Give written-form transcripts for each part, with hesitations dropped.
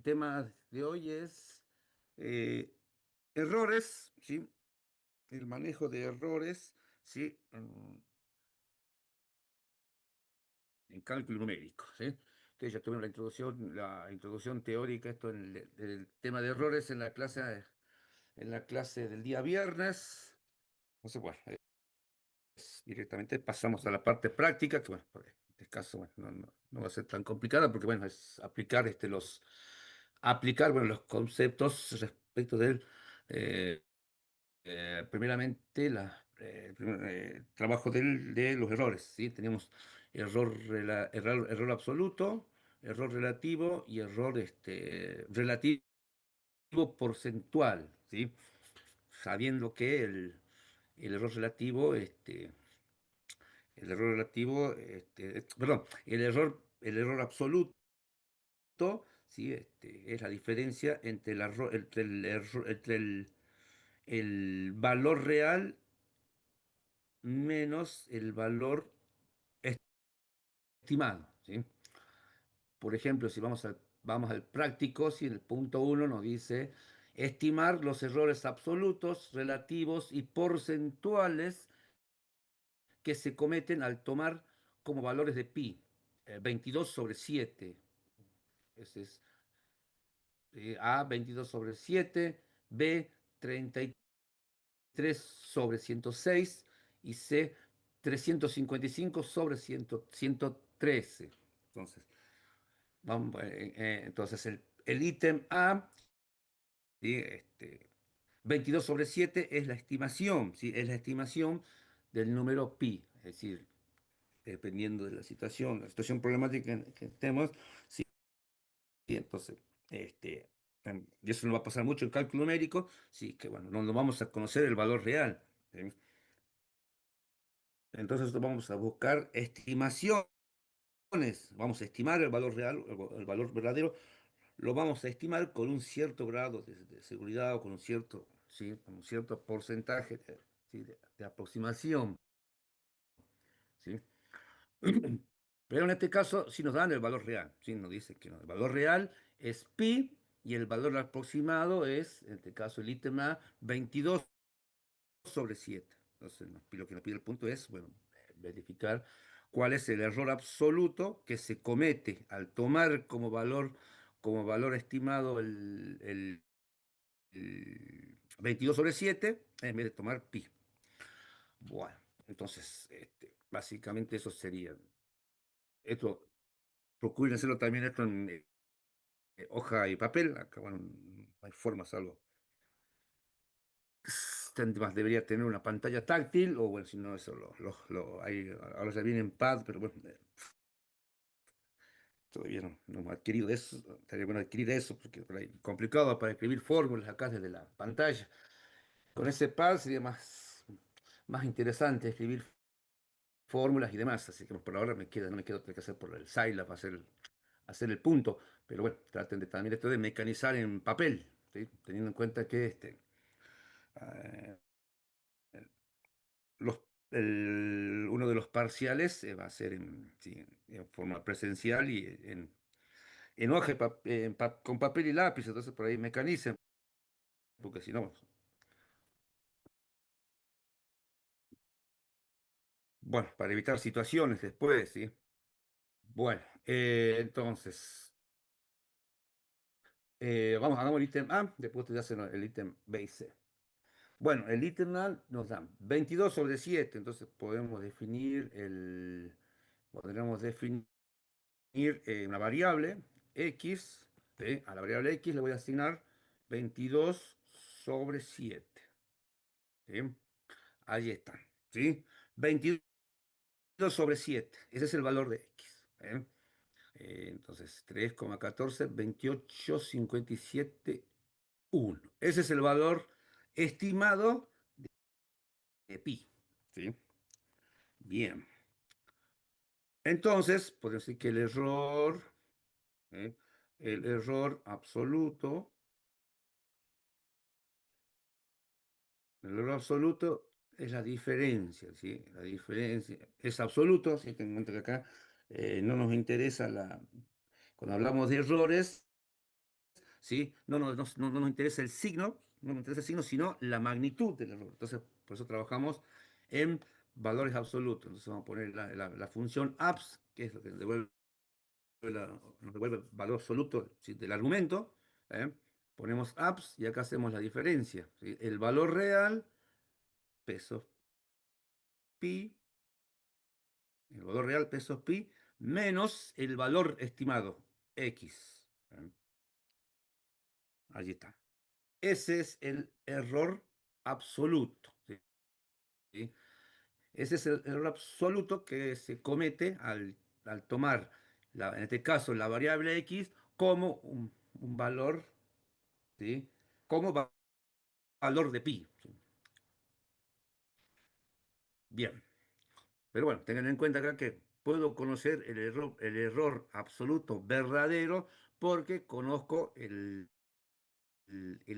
tema de hoy es eh, errores, ¿sí? El manejo de errores, ¿sí? En cálculo numérico, ¿sí? Ustedes ya tuvieron la introducción teórica, esto en el tema de errores en la clase del día viernes. Entonces, bueno, directamente pasamos a la parte práctica, que bueno, en este caso bueno, no va a ser tan complicada porque bueno, es aplicar bueno, los conceptos respecto del primeramente trabajo de los errores, ¿sí? Tenemos error absoluto, error relativo y error relativo porcentual, ¿sí? Sabiendo que el error relativo, perdón, el error absoluto, ¿sí? Es la diferencia entre el valor real menos el valor estimado, ¿sí? Por ejemplo, si vamos al práctico, si en el punto uno nos dice estimar los errores absolutos, relativos y porcentuales que se cometen al tomar como valores de pi, 22 sobre 7. Ese es A, 22 sobre 7, B, 33 sobre 106 y C, 355 sobre 113. Entonces, entonces el ítem A, ¿sí? 22 sobre 7 es la estimación, ¿sí? Es la estimación del número pi, es decir, dependiendo de la situación problemática que estemos, ¿sí? Entonces, y eso nos va a pasar mucho en cálculo numérico, sí, que bueno, no vamos a conocer el valor real, ¿sí? Entonces vamos a buscar estimaciones, vamos a estimar el valor real, el valor verdadero, lo vamos a estimar con un cierto grado de seguridad o con un cierto, ¿sí? Con un cierto porcentaje ¿sí? de aproximación, ¿sí? Pero en este caso sí nos dan el valor real, ¿sí? Nos dice que el valor real es pi y el valor aproximado es, en este caso el ítem A, 22 sobre 7. Entonces lo que nos pide el punto es, bueno, verificar cuál es el error absoluto que se comete al tomar como valor estimado el 22 sobre 7 en vez de tomar pi. Bueno, entonces, básicamente eso sería. Esto, procuren hacerlo también esto en hoja y papel. Acá, bueno, no hay formas, algo. Más debería tener una pantalla táctil, o bueno, si no, eso ahora ya viene en pad, pero bueno, todavía no hemos adquirido eso. Estaría bueno adquirir eso, porque por ahí complicado para escribir fórmulas acá desde la pantalla. Con ese pad sería más interesante escribir fórmulas y demás, así que por ahora no me queda otra que hacer por el Scilab, hacer el punto, pero bueno, traten de también esto de mecanizar en papel, ¿sí? Teniendo en cuenta que eh, uno de los parciales va a ser sí, en forma presencial y en hoja, con papel y lápiz, entonces por ahí mecanicen, porque si no, bueno, para evitar situaciones después, ¿sí? Bueno, entonces, hagamos el ítem A, después te hacen el ítem B y C. Bueno, el ítem A nos da 22 sobre 7, entonces podríamos definir una variable x, ¿sí? A la variable x le voy a asignar 22 sobre 7, ¿sí? Ahí está, ¿sí? 22 sobre 7, ese es el valor de x, ¿eh? Entonces, 3,14, 28, 57, 1. Ese es el valor estimado de pi, ¿sí? Bien. Entonces, podemos decir que ¿eh? El error absoluto, es la diferencia, ¿sí? La diferencia es absoluto, así que en cuenta que acá no nos interesa cuando hablamos de errores, ¿sí? No nos interesa el signo, no nos interesa el signo, sino la magnitud del error. Entonces, por eso trabajamos en valores absolutos. Entonces vamos a poner la función abs, que es lo que nos devuelve el valor absoluto, ¿sí?, del argumento. ¿eh? Ponemos abs y acá hacemos la diferencia, ¿sí? El valor real, pesos pi, el valor real, pesos pi, menos el valor estimado, x. Allí está. Ese es el error absoluto. ¿Sí? Ese es el error absoluto que se comete al tomar, en este caso, la variable x como un valor, ¿sí?, como valor de pi. ¿Sí? Bien, pero bueno, tengan en cuenta acá que puedo conocer el error absoluto verdadero porque conozco el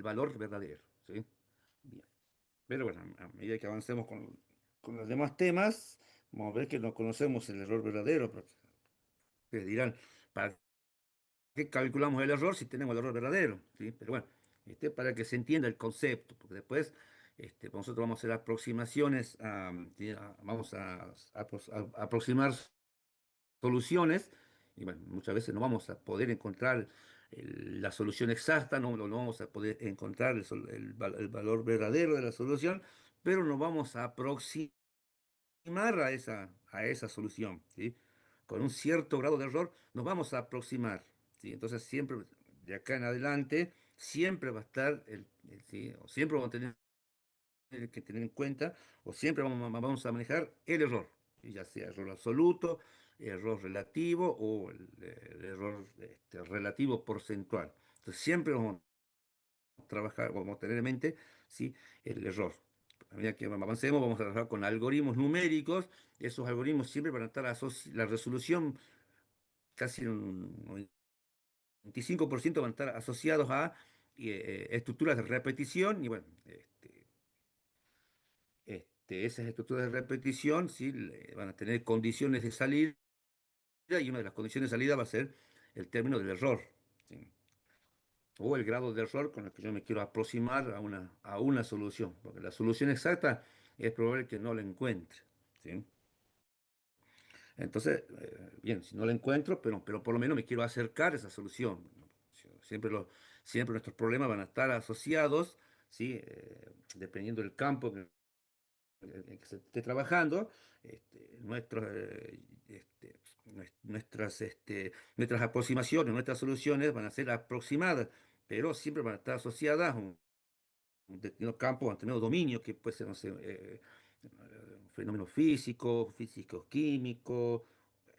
valor verdadero. ¿Sí? Bien. Pero bueno, a medida que avancemos con los demás temas, vamos a ver que no conocemos el error verdadero. Porque ustedes dirán, ¿para qué calculamos el error si tenemos el error verdadero? ¿Sí? Pero bueno, para que se entienda el concepto, porque después nosotros vamos a hacer aproximaciones, ¿sí?, vamos a aproximar soluciones, y bueno, muchas veces no vamos a poder encontrar la solución exacta, no vamos a poder encontrar el valor verdadero de la solución, pero nos vamos a aproximar a esa solución, ¿sí? Con un cierto grado de error nos vamos a aproximar, ¿sí? Entonces siempre, de acá en adelante, siempre va a estar, ¿sí?, o siempre vamos a tener que tener en cuenta, o siempre vamos a manejar el error, y ya sea error absoluto, error relativo o el error relativo porcentual. Entonces siempre vamos a trabajar, vamos a tener en mente, ¿sí?, el error. A medida que avancemos, vamos a trabajar con algoritmos numéricos. Esos algoritmos siempre van a estar la resolución, casi un 25% van a estar asociados a estructuras de repetición. Y bueno, esas estructuras de repetición, ¿sí?, van a tener condiciones de salida, y una de las condiciones de salida va a ser el término del error, ¿sí?, o el grado de error con el que yo me quiero aproximar a una solución, porque la solución exacta es probable que no la encuentre. ¿Sí? Entonces, bien, si no la encuentro, pero por lo menos me quiero acercar a esa solución. Siempre, siempre nuestros problemas van a estar asociados, ¿sí?, dependiendo del campo en que se esté trabajando, nuestras aproximaciones, nuestras soluciones van a ser aproximadas, pero siempre van a estar asociadas a un determinado campo, a un determinado dominio, que puede ser, no sé, un fenómeno físico, físico-químico.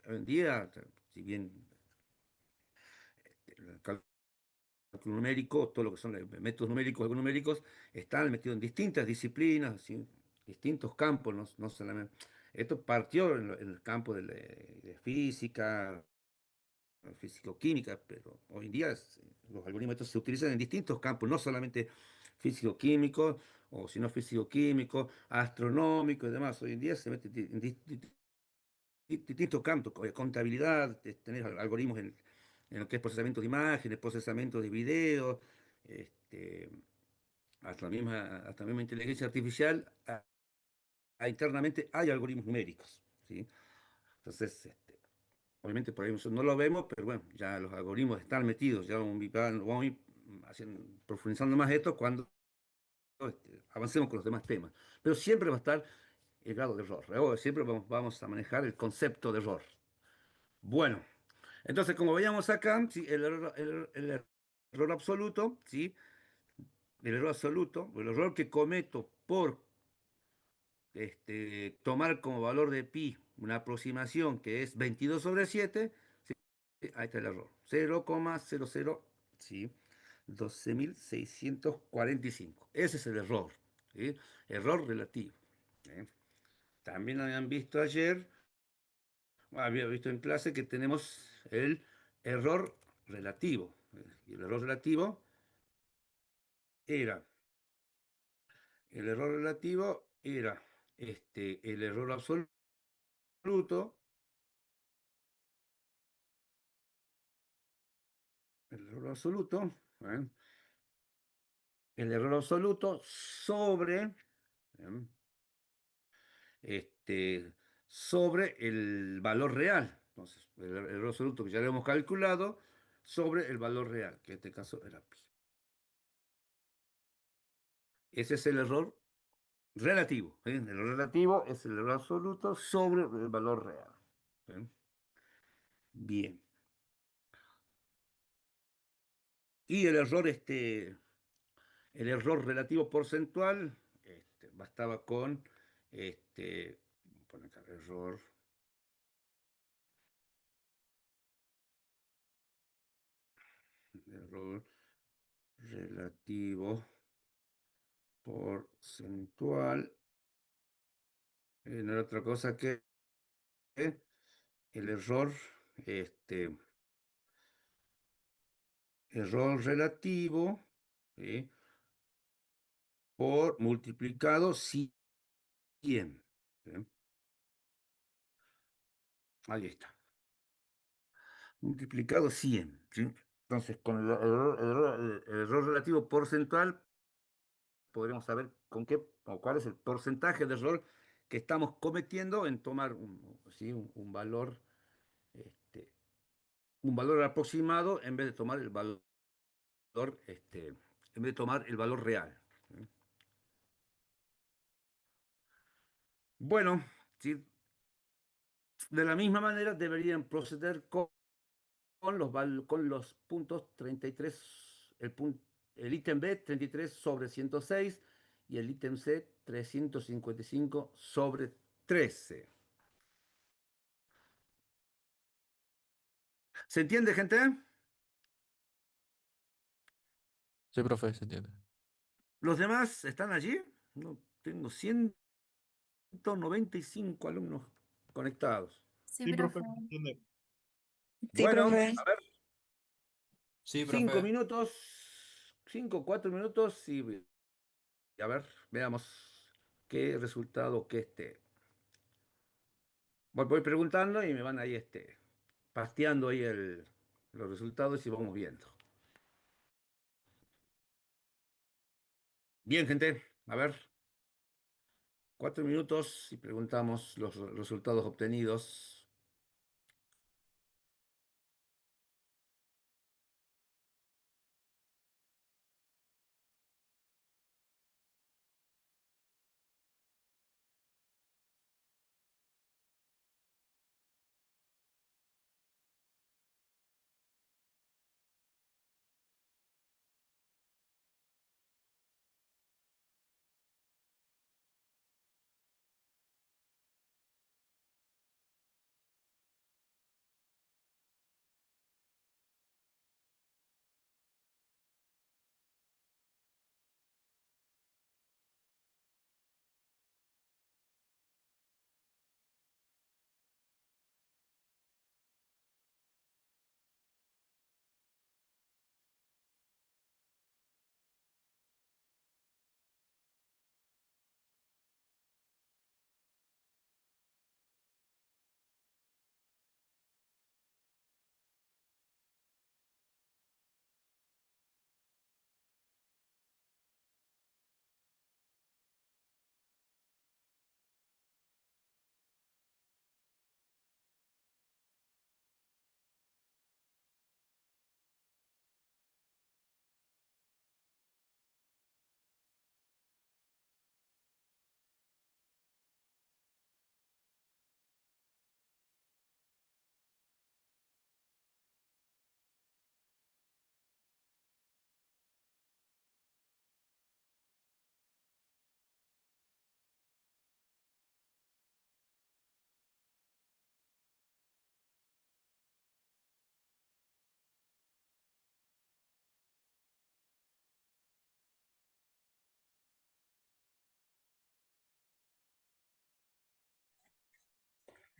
Hoy en día, si bien el cálculo numérico, todo lo que son métodos numéricos, algoritmos numéricos, están metidos en distintas disciplinas, ¿sí?, distintos campos, no solamente. Esto partió en el campo de física, físico-química, pero hoy en día los algoritmos estos se utilizan en distintos campos, no solamente físico-químico, o sino físico-químico, astronómico y demás. Hoy en día se mete en distintos campos, contabilidad, tener algoritmos en lo que es procesamiento de imágenes, procesamiento de videos, este, hasta la misma inteligencia artificial, internamente hay algoritmos numéricos, ¿sí? Entonces, obviamente por ahí nosotros no lo vemos, pero bueno, ya los algoritmos están metidos, ya vamos a ir profundizando más esto cuando avancemos con los demás temas. Pero siempre va a estar el grado de error, ¿eh? Siempre vamos a manejar el concepto de error. Bueno, entonces como veíamos acá, ¿sí?, el error absoluto, ¿sí?, el error que cometo por tomar como valor de pi una aproximación que es 22/7. Ahí está el error. 0,00, ¿sí?, 12.645. Ese es el error, ¿sí? Error relativo. ¿Eh? También habían visto ayer, había visto en clase que tenemos el error relativo. Y el error relativo era, el error relativo era el error absoluto, el error absoluto. ¿eh? El error absoluto sobre, ¿eh? este, sobre el valor real. Entonces, el error absoluto que ya lo hemos calculado sobre el valor real, que en este caso era pi. Ese es el error relativo. ¿Eh? El error relativo es el error absoluto sobre el valor real. ¿Eh? Bien. Y el error relativo porcentual, bastaba con, poner acá, error relativo porcentual, no era otra cosa que el este, error relativo, ¿sí? Por multiplicado 100. ¿Sí? Ahí está. Multiplicado 100. ¿Sí? Entonces, con el error relativo porcentual, podremos saber con qué o cuál es el porcentaje de error que estamos cometiendo en tomar ¿sí? Este, un valor aproximado en vez de tomar el valor, en vez de tomar el valor real. ¿Sí? Bueno, ¿sí? De la misma manera deberían proceder con los puntos 33, el ítem B 33 sobre 106 y el ítem C 355 sobre 13. ¿Se entiende, gente? Sí, profe, se entiende. ¿Los demás están allí? No, tengo 195 alumnos conectados. Sí, Sí, profe, profe. se entiende. Sí, Bueno, profe. a ver, Sí, 5 profe. minutos, 5, 4 minutos y a ver, veamos qué resultado que voy preguntando y me van ahí pasteando ahí los resultados y vamos viendo. Bien, gente, a ver, 4 minutos y preguntamos los resultados obtenidos.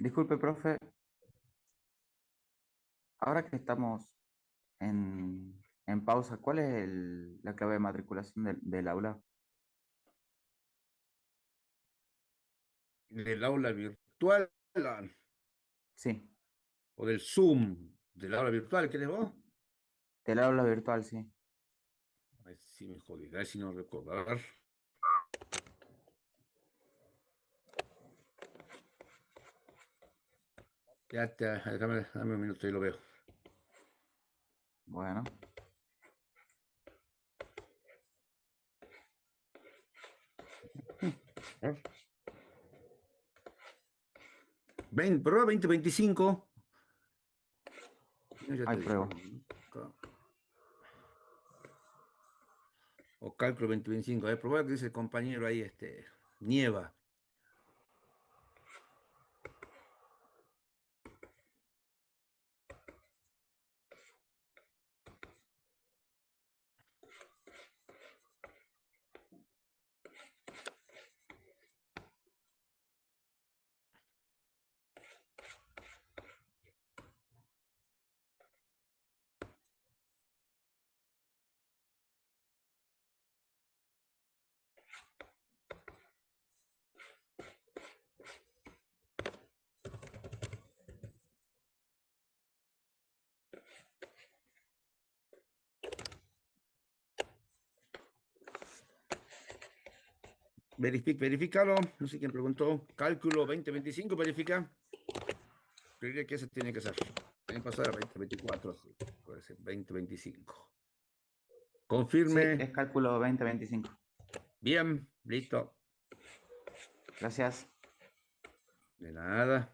Disculpe, profe, ahora que estamos en pausa, ¿cuál es la clave de matriculación del aula? Del aula virtual Sí, o del Zoom, del aula virtual, ¿querés vos? del aula virtual, sí. A ver si me jodí, a ver si no recuerdo. A ver. Dame un minuto y lo veo. Bueno, 20, prueba 2025. No, ya ahí te pruebo. digo, ¿no? O cálculo 2025. A ver, probá lo que dice el compañero ahí, nieva. Verifícalo. No sé quién preguntó. Cálculo 2025, verifica. Creería que ese tiene que ser. El año pasado era 2024, sí. Puede ser 2025. Sí, Confirme. es cálculo 2025. Bien, listo. Gracias. De nada.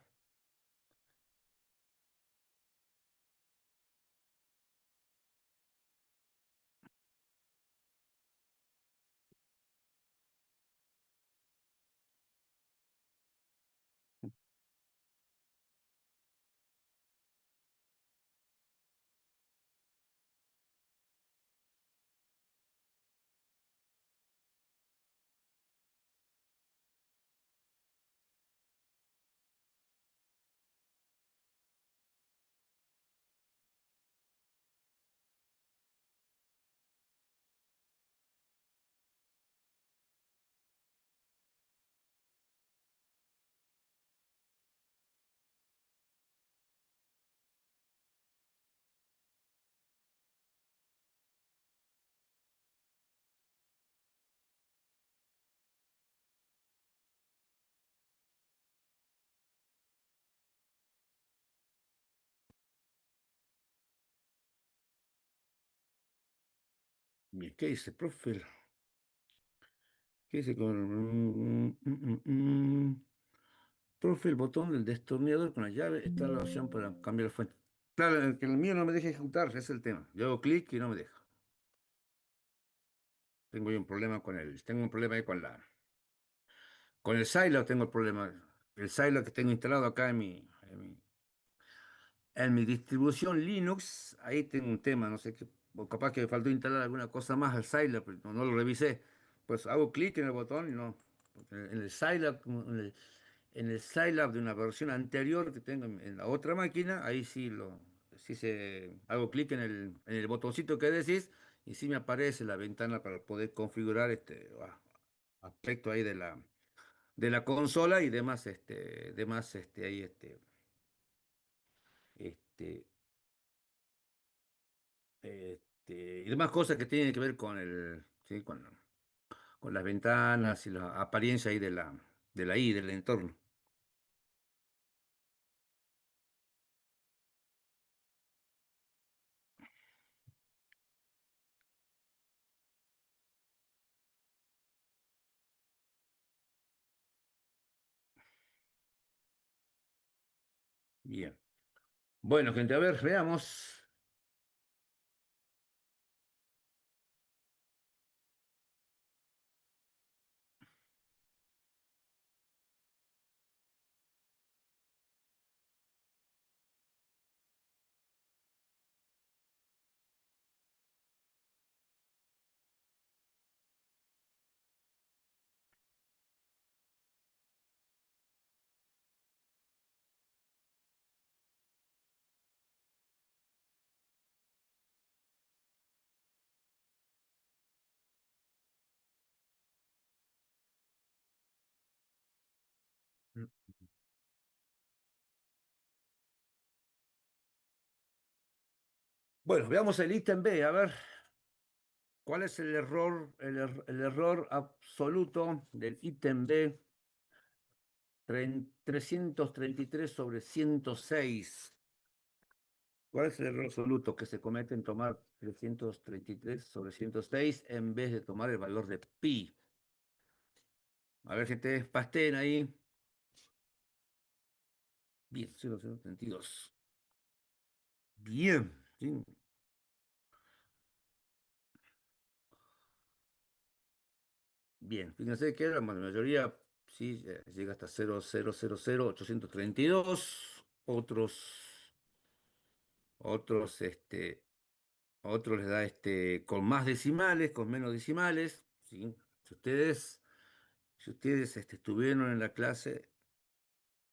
Bien, ¿qué dice, profe? ¿Qué dice con... Profe, el botón del destornillador con la llave está en la opción para cambiar la fuente. Claro, que el mío no me deja ejecutar, ese es el tema. Yo hago clic y no me deja. Tengo ahí un problema tengo un problema ahí con el Scilab tengo el problema. El Scilab que tengo instalado acá en mi distribución Linux, ahí tengo un tema, no sé qué, o capaz que me faltó instalar alguna cosa más al Scilab, pero no lo revisé. Pues hago clic en el botón y no. Porque en el Scilab, en el Scilab de una versión anterior que tengo en la otra máquina, ahí hago clic en el botoncito que decís y sí me aparece la ventana para poder configurar aspecto ahí de la consola y demás, ahí, este, y demás cosas que tienen que ver ¿sí? con las ventanas y la apariencia ahí del entorno. Bien. Bueno, gente, a ver, veamos. Bueno, veamos el ítem B, a ver. ¿Cuál es el error, el error absoluto del ítem B 333 sobre 106? ¿Cuál es el error absoluto que se comete en tomar 333 sobre 106 en vez de tomar el valor de pi? A ver, gente, pasteen ahí. Bien, 0,032. Bien, sí, bien. Fíjense que la mayoría sí llega hasta 0,000832. Otros, otros les da con más decimales, con menos decimales. ¿Sí? Si ustedes estuvieron en la clase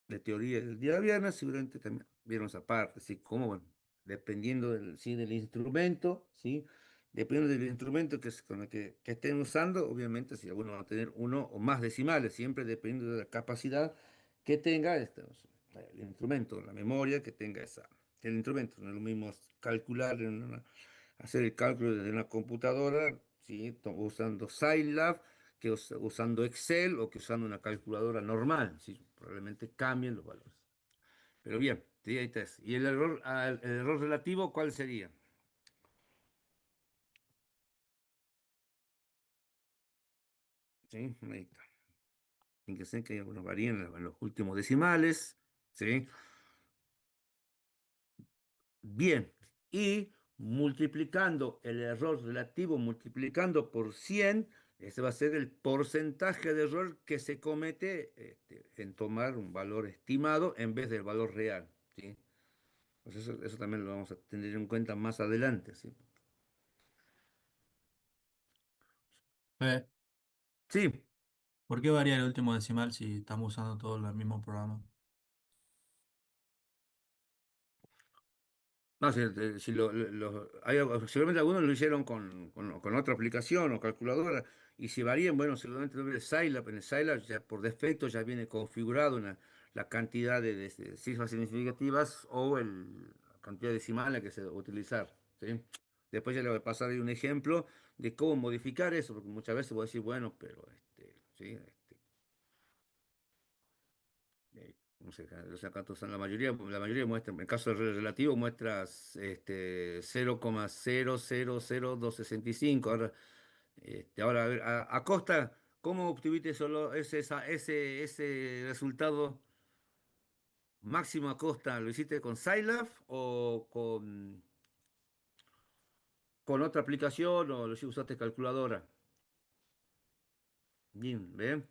de teoría del día viernes, seguramente también vieron esa parte, ¿sí? Cómo, bueno, dependiendo del, ¿sí? del instrumento, ¿sí? Dependiendo del instrumento con el que estén usando, obviamente, si alguno va a tener uno o más decimales, siempre dependiendo de la capacidad que tenga o sea, el instrumento, la memoria que tenga el instrumento. No es lo mismo calcular, hacer el cálculo desde una computadora, ¿sí? Usando Scilab que usando Excel o que usando una calculadora normal, ¿sí? Probablemente cambien los valores. Pero bien, sí, ahí está. ¿Y el error relativo cuál sería? ¿Sí? Ahí está. Fíjense que hay algunos varían en los últimos decimales, ¿sí? Bien, y multiplicando el error relativo, multiplicando por 100, ese va a ser el porcentaje de error que se comete en tomar un valor estimado en vez del valor real, ¿sí? Pues eso también lo vamos a tener en cuenta más adelante, ¿sí? Eh, Sí, ¿Por qué varía el último decimal si estamos usando todo el mismo programa? no, si seguramente algunos lo hicieron con otra aplicación o calculadora, y si varían, bueno, seguramente el Scilab, en el Scilab ya por defecto ya viene configurado la cantidad de cifras significativas o la cantidad decimal que se va a utilizar, ¿sí? Después ya le voy a pasar ahí un ejemplo de cómo modificar eso, porque muchas veces voy a decir, bueno, pero ¿sí? No sé, o sea, acá la mayoría muestra, en el caso del relativo muestras 0,000265. Ahora a ver, a Costa, ¿cómo obtuviste solo ese resultado máximo a Costa? ¿Lo hiciste con Scilab o con otra aplicación o lo usaste calculadora? Bien, ¿ven?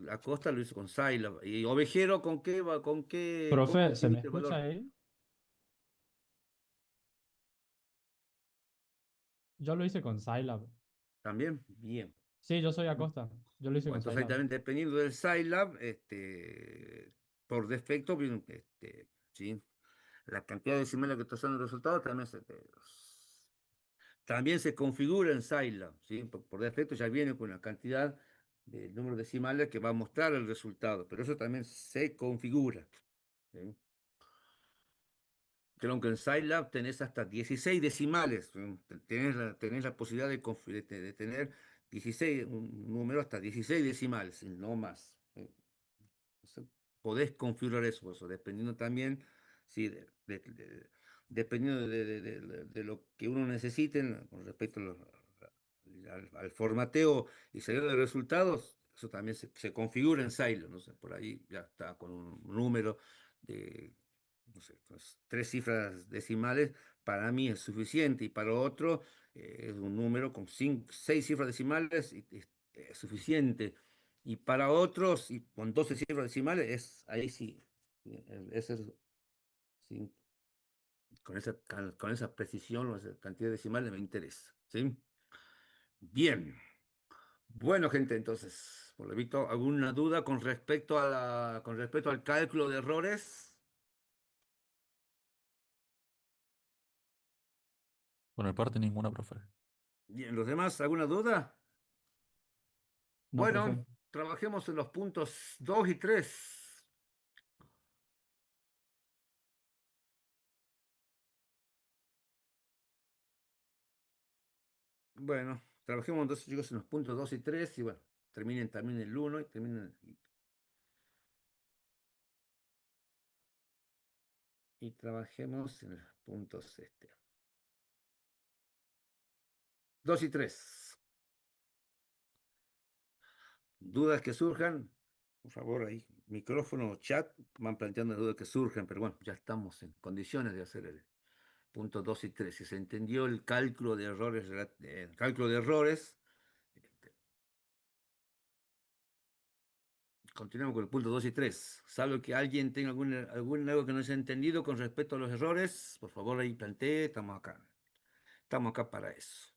A Costa lo hizo con Scilab. ¿Y Ovejero con qué va, cómo Profe, ¿se me obtuviste el escucha valor? ahí? Yo lo hice con Scilab. ¿También? Bien. Sí, yo soy Acosta. Yo lo hice Bueno, con entonces ahí Scilab. también dependiendo del Scilab, por defecto, bien, ¿sí? La cantidad de decimales que está usando el resultado también se configura en Scilab, ¿sí? Por defecto ya viene con la cantidad de número de decimales que va a mostrar el resultado, pero eso también se configura, ¿sí? Creo que en Scilab tenés hasta 16 decimales, ¿sí? Tenés la posibilidad de tener 16, un número hasta 16 decimales, y no más. ¿Sí? Entonces, podés configurar eso, por eso, dependiendo también, sí, dependiendo de lo que uno necesite con respecto al formateo y salida de resultados, eso también se configura en Silo, no sé, por ahí ya está con un número de, no sé, pues, 3 cifras decimales, para mí es suficiente, y para otro es un número con 6 cifras decimales y es suficiente. Y para otros, y con 12 cifras decimales, ahí sí, ese sí, con esa precisión o esa cantidad de decimales me interesa. ¿Sí? Bien. Bueno, gente, entonces, por lo visto, ¿alguna duda con respecto al cálculo de errores? Por mi parte, ninguna, profe. Bien, ¿los demás, alguna duda? No, profe. Bueno, trabajemos en los puntos 2 y 3. Bueno, trabajemos entonces, chicos, en los puntos 2 y 3 y bueno, terminen también el uno y y trabajemos en los puntos 2 y 3. Dudas que surjan, por favor, ahí, micrófono o chat, van planteando las dudas que surjan, pero bueno, ya estamos en condiciones de hacer el punto 2 y 3. Si se entendió el cálculo de errores, este, continuamos con el punto 2 y 3. Salvo que alguien tenga algo que no se ha entendido con respecto a los errores, por favor ahí plantee, estamos acá. Estamos acá para eso.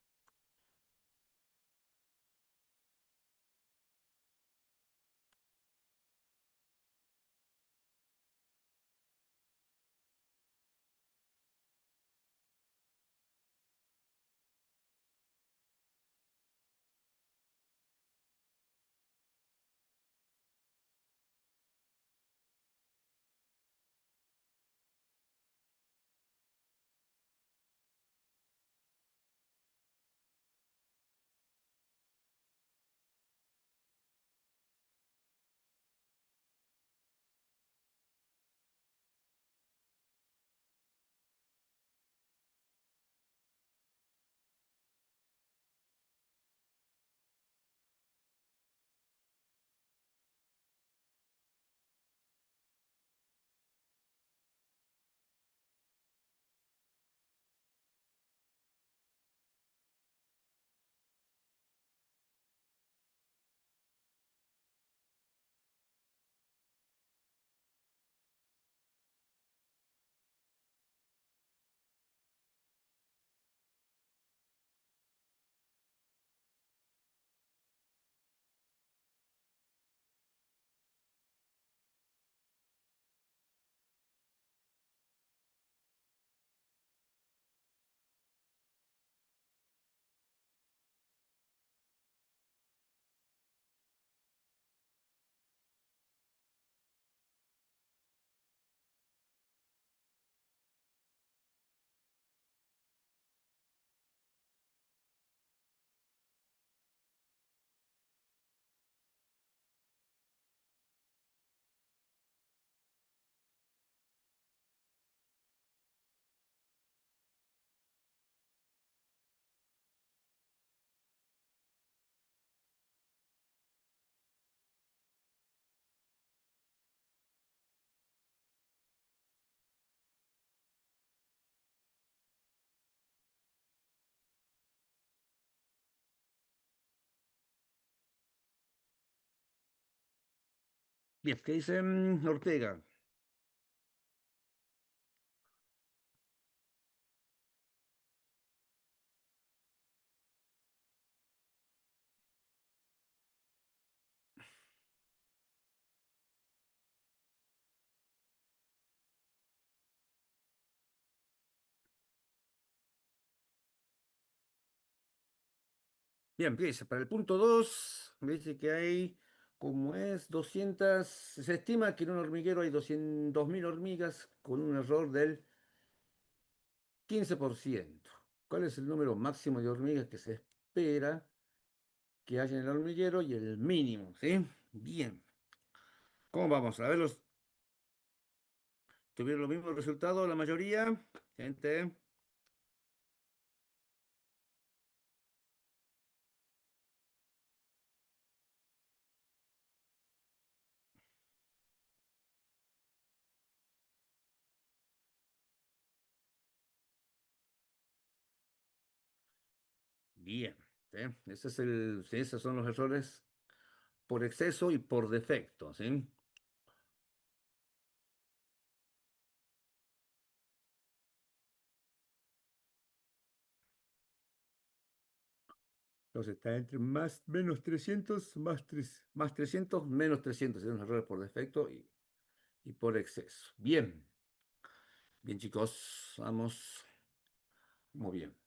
Bien, ¿qué dice Ortega? Bien, empieza. Para el punto 2 me dice que hay, como es, 200, se estima que en un hormiguero hay 200.000 hormigas con un error del 15%. ¿Cuál es el número máximo de hormigas que se espera que haya en el hormiguero y el mínimo? ¿Sí? Bien. ¿Cómo vamos? A ver, ¿tuvieron los mismos resultados la mayoría? Gente. Bien. ¿Sí? Sí, esos son los errores por exceso y por defecto. ¿Sí? Entonces está entre más menos 300 más 300 menos 300. Son los errores por defecto y por exceso. Bien. Bien, chicos. Vamos. Muy bien.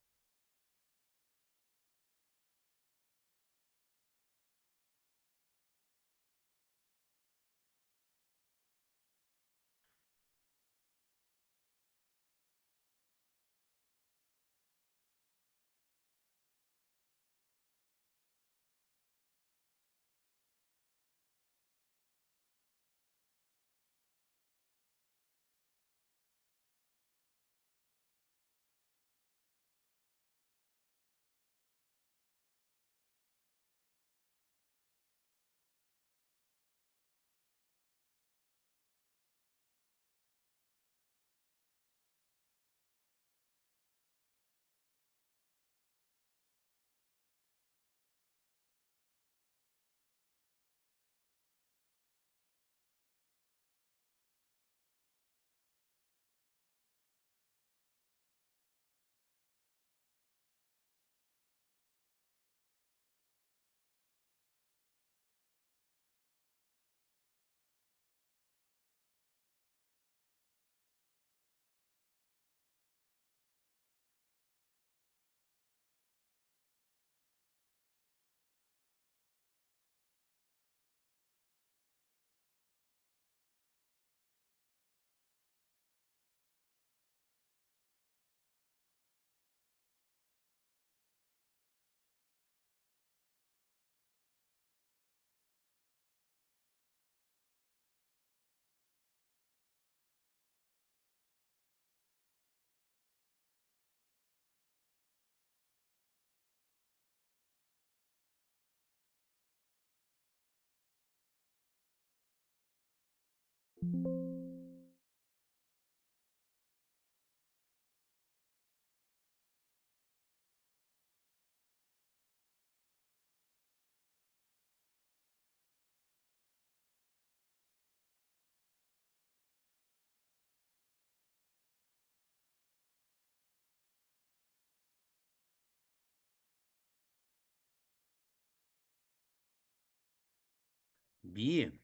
Bien.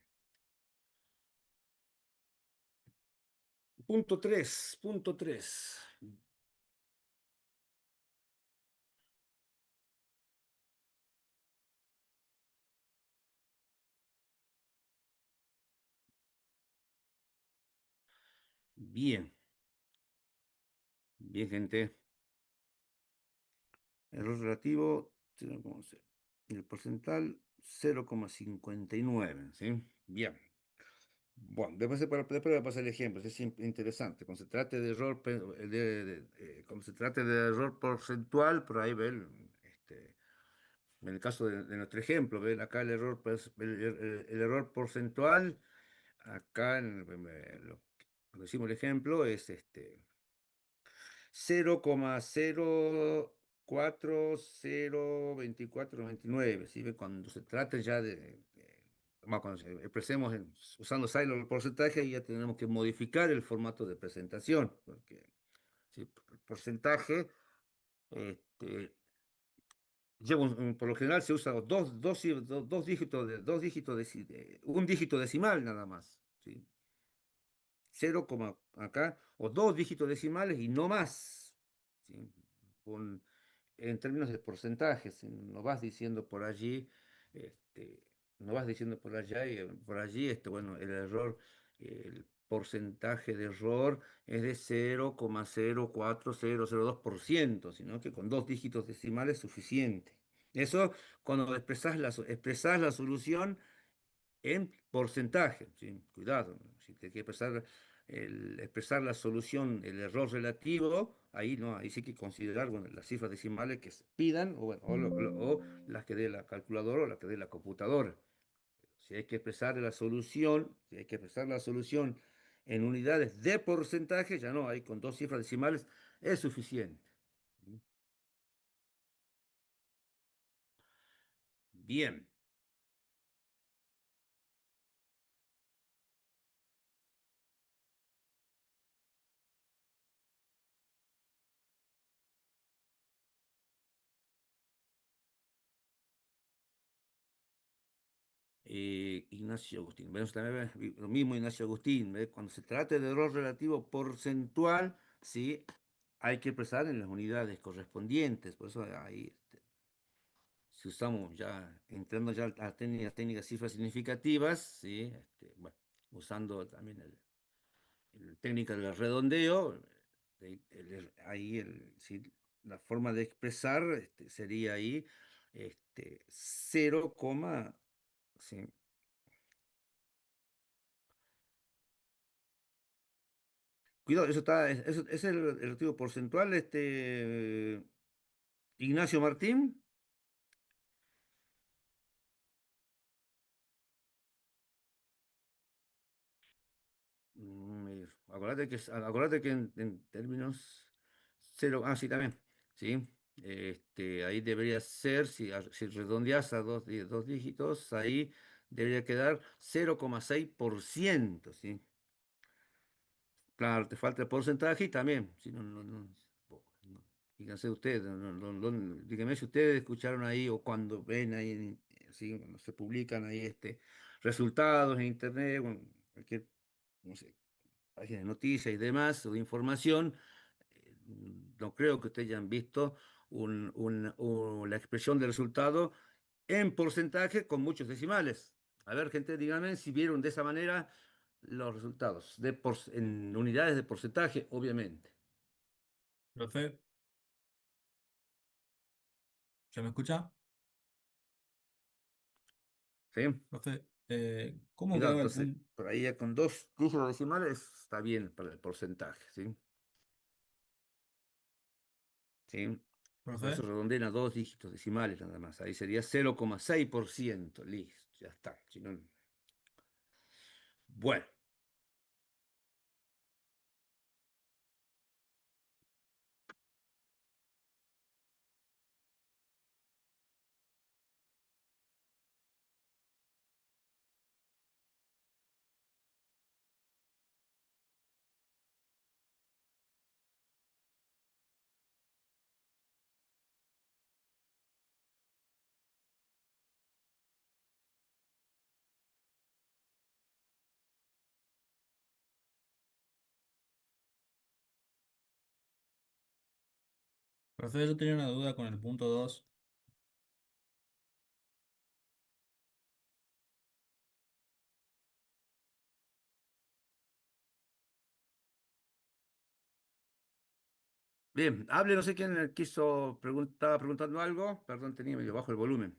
Punto 3, punto 3. Bien, bien, gente. Error relativo, 0,0. El porcental, 0,59, ¿sí? Bien. Bueno, después voy a pasar el ejemplo, es interesante. Cuando se trate de error, cuando se trate de error porcentual, por ahí ven, en el caso de nuestro ejemplo, ven acá el error, el error porcentual, acá cuando hicimos el ejemplo, es 0,040249, ¿sí? Ve, cuando se trate ya vamos, cuando expresemos usando Silo el porcentaje, ya tenemos que modificar el formato de presentación, porque ¿sí? El porcentaje, este, por lo general se usa dos dígitos, un dígito decimal nada más, ¿sí? 0, acá, o dos dígitos decimales y no más, ¿sí? Con- en términos de porcentajes, ¿sí? No vas diciendo por allí, no vas diciendo por allá y por allí, bueno, el porcentaje de error es de 0,04002%, sino que con dos dígitos decimales es suficiente. Eso cuando expresás la solución en porcentaje, ¿sí? Cuidado, si te quiere expresar la solución, el error relativo, ahí no, ahí sí hay que considerar, bueno, las cifras decimales que se pidan, o, bueno, o las que dé la calculadora o las que dé la computadora. Si hay que expresar la solución, si hay que expresar la solución en unidades de porcentaje, ya no, ahí con dos cifras decimales es suficiente. Bien. Ignacio Agustín. Vemos también lo mismo Ignacio Agustín. ¿Ve? Cuando se trate de error relativo porcentual, ¿sí? Hay que expresar en las unidades correspondientes. Por eso ahí, si usamos ya, entrando ya a las técnicas cifras significativas, ¿sí? Bueno, usando también el técnica del redondeo, ahí ¿sí? La forma de expresar sería ahí 0, ¿sí? Cuidado, eso es el relativo porcentual, Ignacio Martín. Acordate que en términos cero, sí, también, sí. Ahí debería ser, si redondeas a dos dígitos, ahí debería quedar 0,6%, ¿sí? Claro, te falta el porcentaje y también, si no, fíjense ustedes, díganme si ustedes escucharon ahí o cuando ven ahí, sí, cuando se publican ahí resultados en internet, bueno, cualquier, no sé, página de noticias y demás, o de información, no creo que ustedes hayan visto la expresión del resultado en porcentaje con muchos decimales. A ver, gente, díganme si vieron de esa manera los resultados en unidades de porcentaje, obviamente. Profe, ¿se me escucha? ¿Sí? Profe, ¿cómo Cuidado, quedó entonces, por ahí ya con dos dígitos decimales está bien para el porcentaje, ¿sí? ¿Sí? Por eso profe? redondeen a dos dígitos decimales nada más. Ahí sería 0,6%. Listo, ya está. Si no- Bueno. Profe, yo tenía una duda con el punto 2. Bien, hable, no sé quién quiso estaba preguntando algo. Perdón, tenía medio bajo el volumen.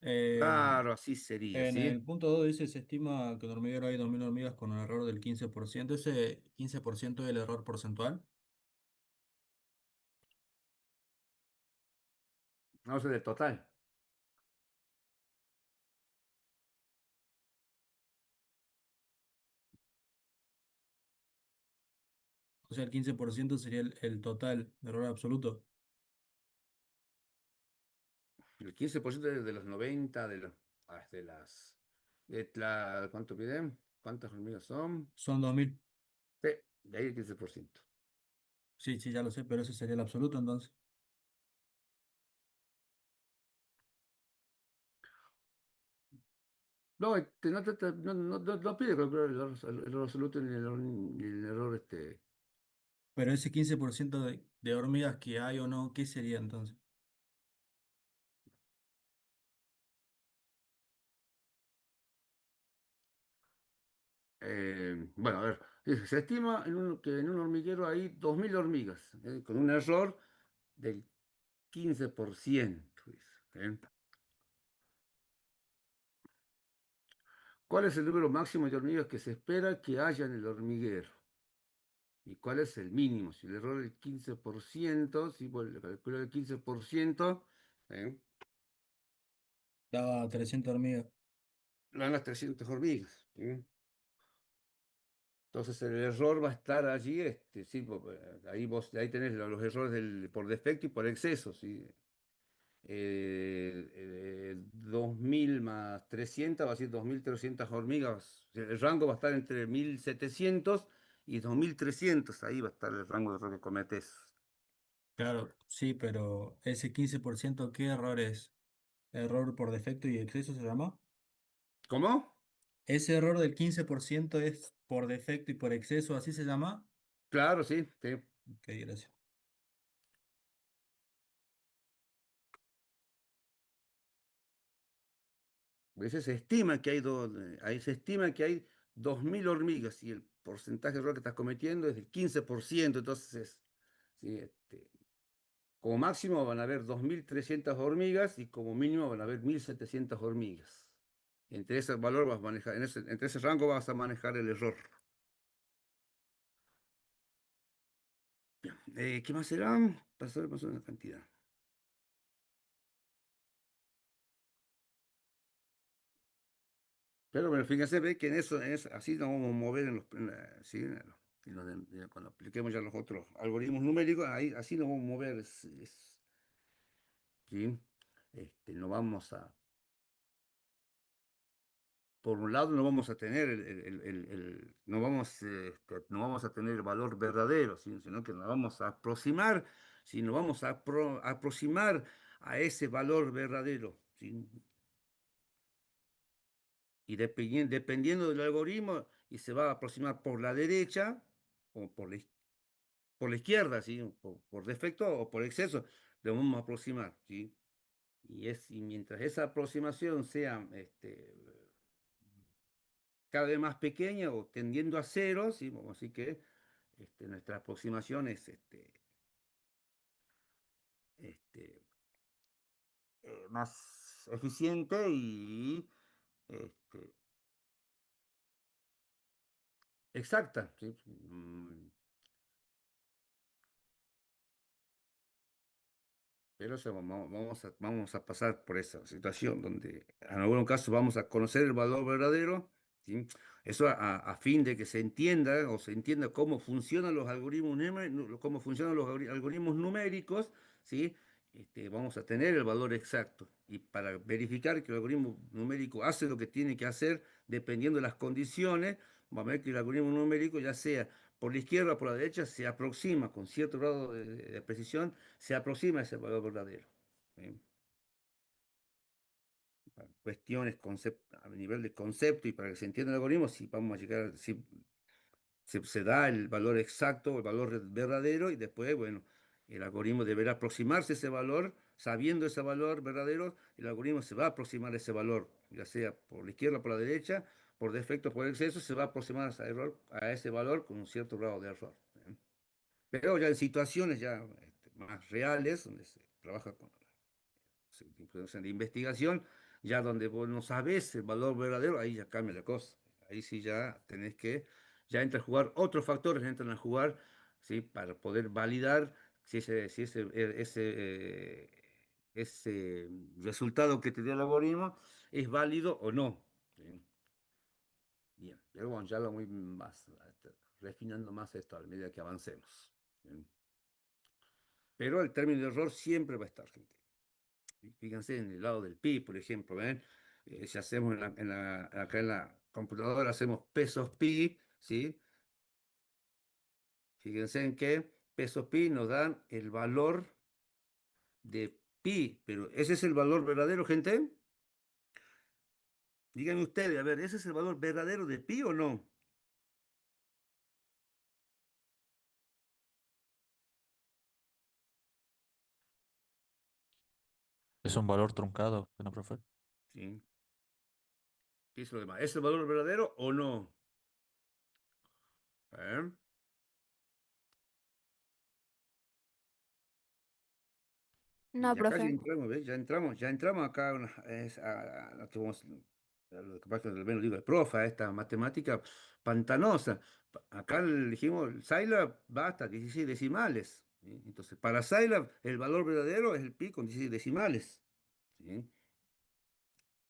Claro, así sería, En ¿sí? el punto 2 dice, se estima que en hormiguero hay 2.000 hormigas con un error del 15%. ¿Ese 15% es el error porcentual? No sé del total. O sea, el 15% sería el total error absoluto. El 15% de los 90 de las... ¿cuánto piden? ¿Cuántas hormigas son? Son 2.000. Sí, de ahí el 15%. Sí, sí, ya lo sé, pero ese sería el absoluto entonces. No, no pide calcular el error absoluto ni el error. Pero ese 15% de hormigas que hay o no, ¿qué sería entonces? Bueno, a ver, dice, se estima que en un hormiguero hay 2.000 hormigas, con un error del 15%. Dice, ¿eh? ¿Cuál es el número máximo de hormigas que se espera que haya en el hormiguero? ¿Y cuál es el mínimo? Si el error es el 15%, si por el cálculo del 15%, ¿eh? Daba 300 hormigas. Le dan las 300 hormigas. ¿Sí? Entonces el error va a estar allí, sí, ahí tenés los errores por defecto y por exceso, ¿sí? 2.000 más 300 va a ser 2.300 hormigas. El rango va a estar entre 1.700 y 2.300. Ahí va a estar el rango de error que cometes. Claro, sí, pero ese 15%, ¿qué error es? ¿Error por defecto y exceso se llama? ¿Cómo? ¿Ese error del 15% es por defecto y por exceso, así se llama? Claro, sí, sí. Ok, gracias. A veces se estima que ahí se estima que hay 2.000 hormigas y el porcentaje de error que estás cometiendo es del 15%. Entonces, sí, como máximo van a haber 2.300 hormigas y como mínimo van a haber 1.700 hormigas. Entre ese valor vas a manejar, entre ese rango vas a manejar el error. ¿Qué más será? Pasar una cantidad. Pero bueno, fíjense, ve que así nos vamos a mover ¿sí? Cuando apliquemos ya los otros algoritmos numéricos, ahí, así nos vamos a mover. ¿Sí? No vamos a, por un lado, no vamos a tener no vamos a tener el valor verdadero, sino que nos vamos a aproximar, si nos vamos a aproximar a ese valor verdadero. ¿Sí? Y dependiendo del algoritmo, y se va a aproximar por la derecha o por la izquierda, ¿sí? Por defecto o por exceso, lo vamos a aproximar, ¿sí? Y mientras esa aproximación sea cada vez más pequeña o tendiendo a cero, ¿sí? Vamos a decir que nuestra aproximación es este, más eficiente y este, exacta, ¿sí? Pero eso vamos a pasar por esa situación donde en algunos casos vamos a conocer el valor verdadero, ¿sí? Eso a fin de que se entienda o se entienda cómo funcionan los cómo funcionan los algoritmos numéricos, ¿sí? Vamos a tener el valor exacto. Y para verificar que el algoritmo numérico hace lo que tiene que hacer, dependiendo de las condiciones, vamos a ver que el algoritmo numérico, ya sea por la izquierda o por la derecha, se aproxima con cierto grado de precisión, se aproxima a ese valor verdadero. ¿Sí? Para cuestiones a nivel de concepto y para que se entienda el algoritmo, si vamos a llegar, si se da el valor exacto, el valor verdadero, y después, bueno, el algoritmo deberá aproximarse a ese valor, sabiendo ese valor verdadero, el algoritmo se va a aproximar a ese valor, ya sea por la izquierda o por la derecha, por defecto o por exceso, se va a aproximar a ese valor con un cierto grado de error. ¿Eh? Pero ya en situaciones ya más reales, donde se trabaja con de investigación, ya donde vos no sabes el valor verdadero, ahí ya cambia la cosa. Ahí sí ya tenés que, ya entran a jugar otros factores, entran a jugar, ¿sí? Para poder validar si ese resultado que te dio el algoritmo es válido o no. ¿Sí? Bien, pero bueno, ya lo voy más, refinando más esto a medida que avancemos. ¿Sí? Pero el término de error siempre va a estar, gente. Fíjense en el lado del pi, por ejemplo, ¿ven? Si hacemos acá en la computadora, hacemos pesos pi, ¿sí? Fíjense en que pesos pi nos dan el valor de pi, pero ¿ese es el valor verdadero, gente? Díganme ustedes, a ver, ¿ese es el valor verdadero de pi o no? Es un valor truncado, ¿no, profe? ¿Sí? ¿Qué es lo demás? ¿Es el valor verdadero o no? ¿Eh? No, Y acá ya profe. entramos, ¿ves? Ya entramos acá a lo que lo que pasa, al menos digo, el profe, a esta matemática pantanosa. Acá le dijimos, el Scilab va hasta 16 decimales. ¿Sí? Entonces, para Scilab, el valor verdadero es el pi con 16 decimales. ¿Sí?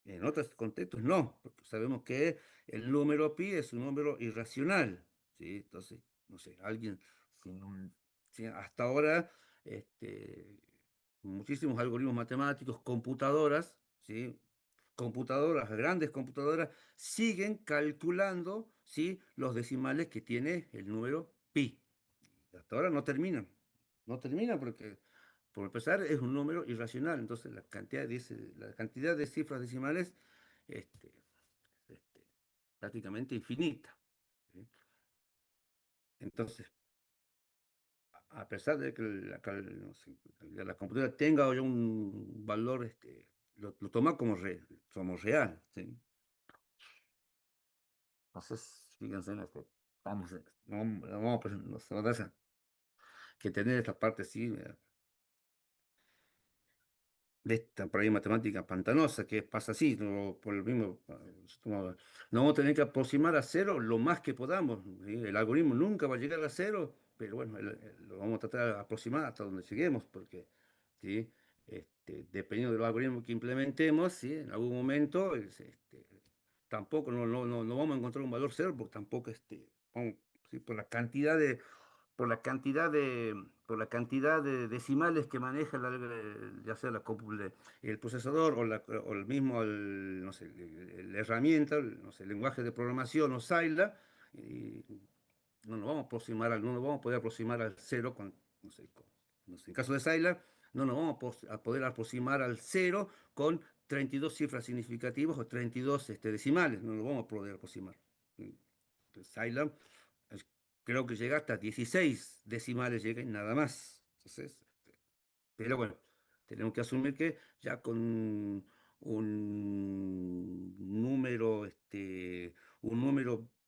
En otros contextos no, porque sabemos que el número pi es un número irracional, ¿sí? Entonces, no sé, alguien, sí, hasta ahora, este, muchísimos algoritmos matemáticos, computadoras, ¿sí? Computadoras, grandes computadoras, siguen calculando, ¿sí? Los decimales que tiene el número pi. Hasta ahora no terminan porque por empezar, es un número irracional, entonces la cantidad de cifras decimales este, este, prácticamente infinita. ¿Sí? Entonces, a pesar de que no sé, la computadora tenga ya un valor, lo toma como real. ¿Sí? Entonces, fíjense en esto. Vamos a que tener esta parte así, de esta por ahí matemática pantanosa, que pasa así, por el mismo, nos vamos a tener que aproximar a cero lo más que podamos. ¿Sí? El algoritmo nunca va a llegar a cero, pero bueno, lo vamos a tratar de aproximar hasta donde lleguemos, porque ¿sí? Dependiendo del algoritmo que implementemos, ¿sí? En algún momento tampoco no vamos a encontrar un valor cero, porque tampoco ¿sí? Por la cantidad de decimales que maneja ya sea el procesador o el mismo no sé, la herramienta, no sé, el lenguaje de programación o Scilab, y no nos vamos a poder aproximar al cero no sé, en caso de Scilab, no nos vamos a poder aproximar al cero con 32 cifras significativas o 32 decimales, no nos vamos a poder aproximar. Scilab es- creo que llega hasta 16 decimales, llega y nada más. Entonces, pero bueno, tenemos que asumir que ya con un número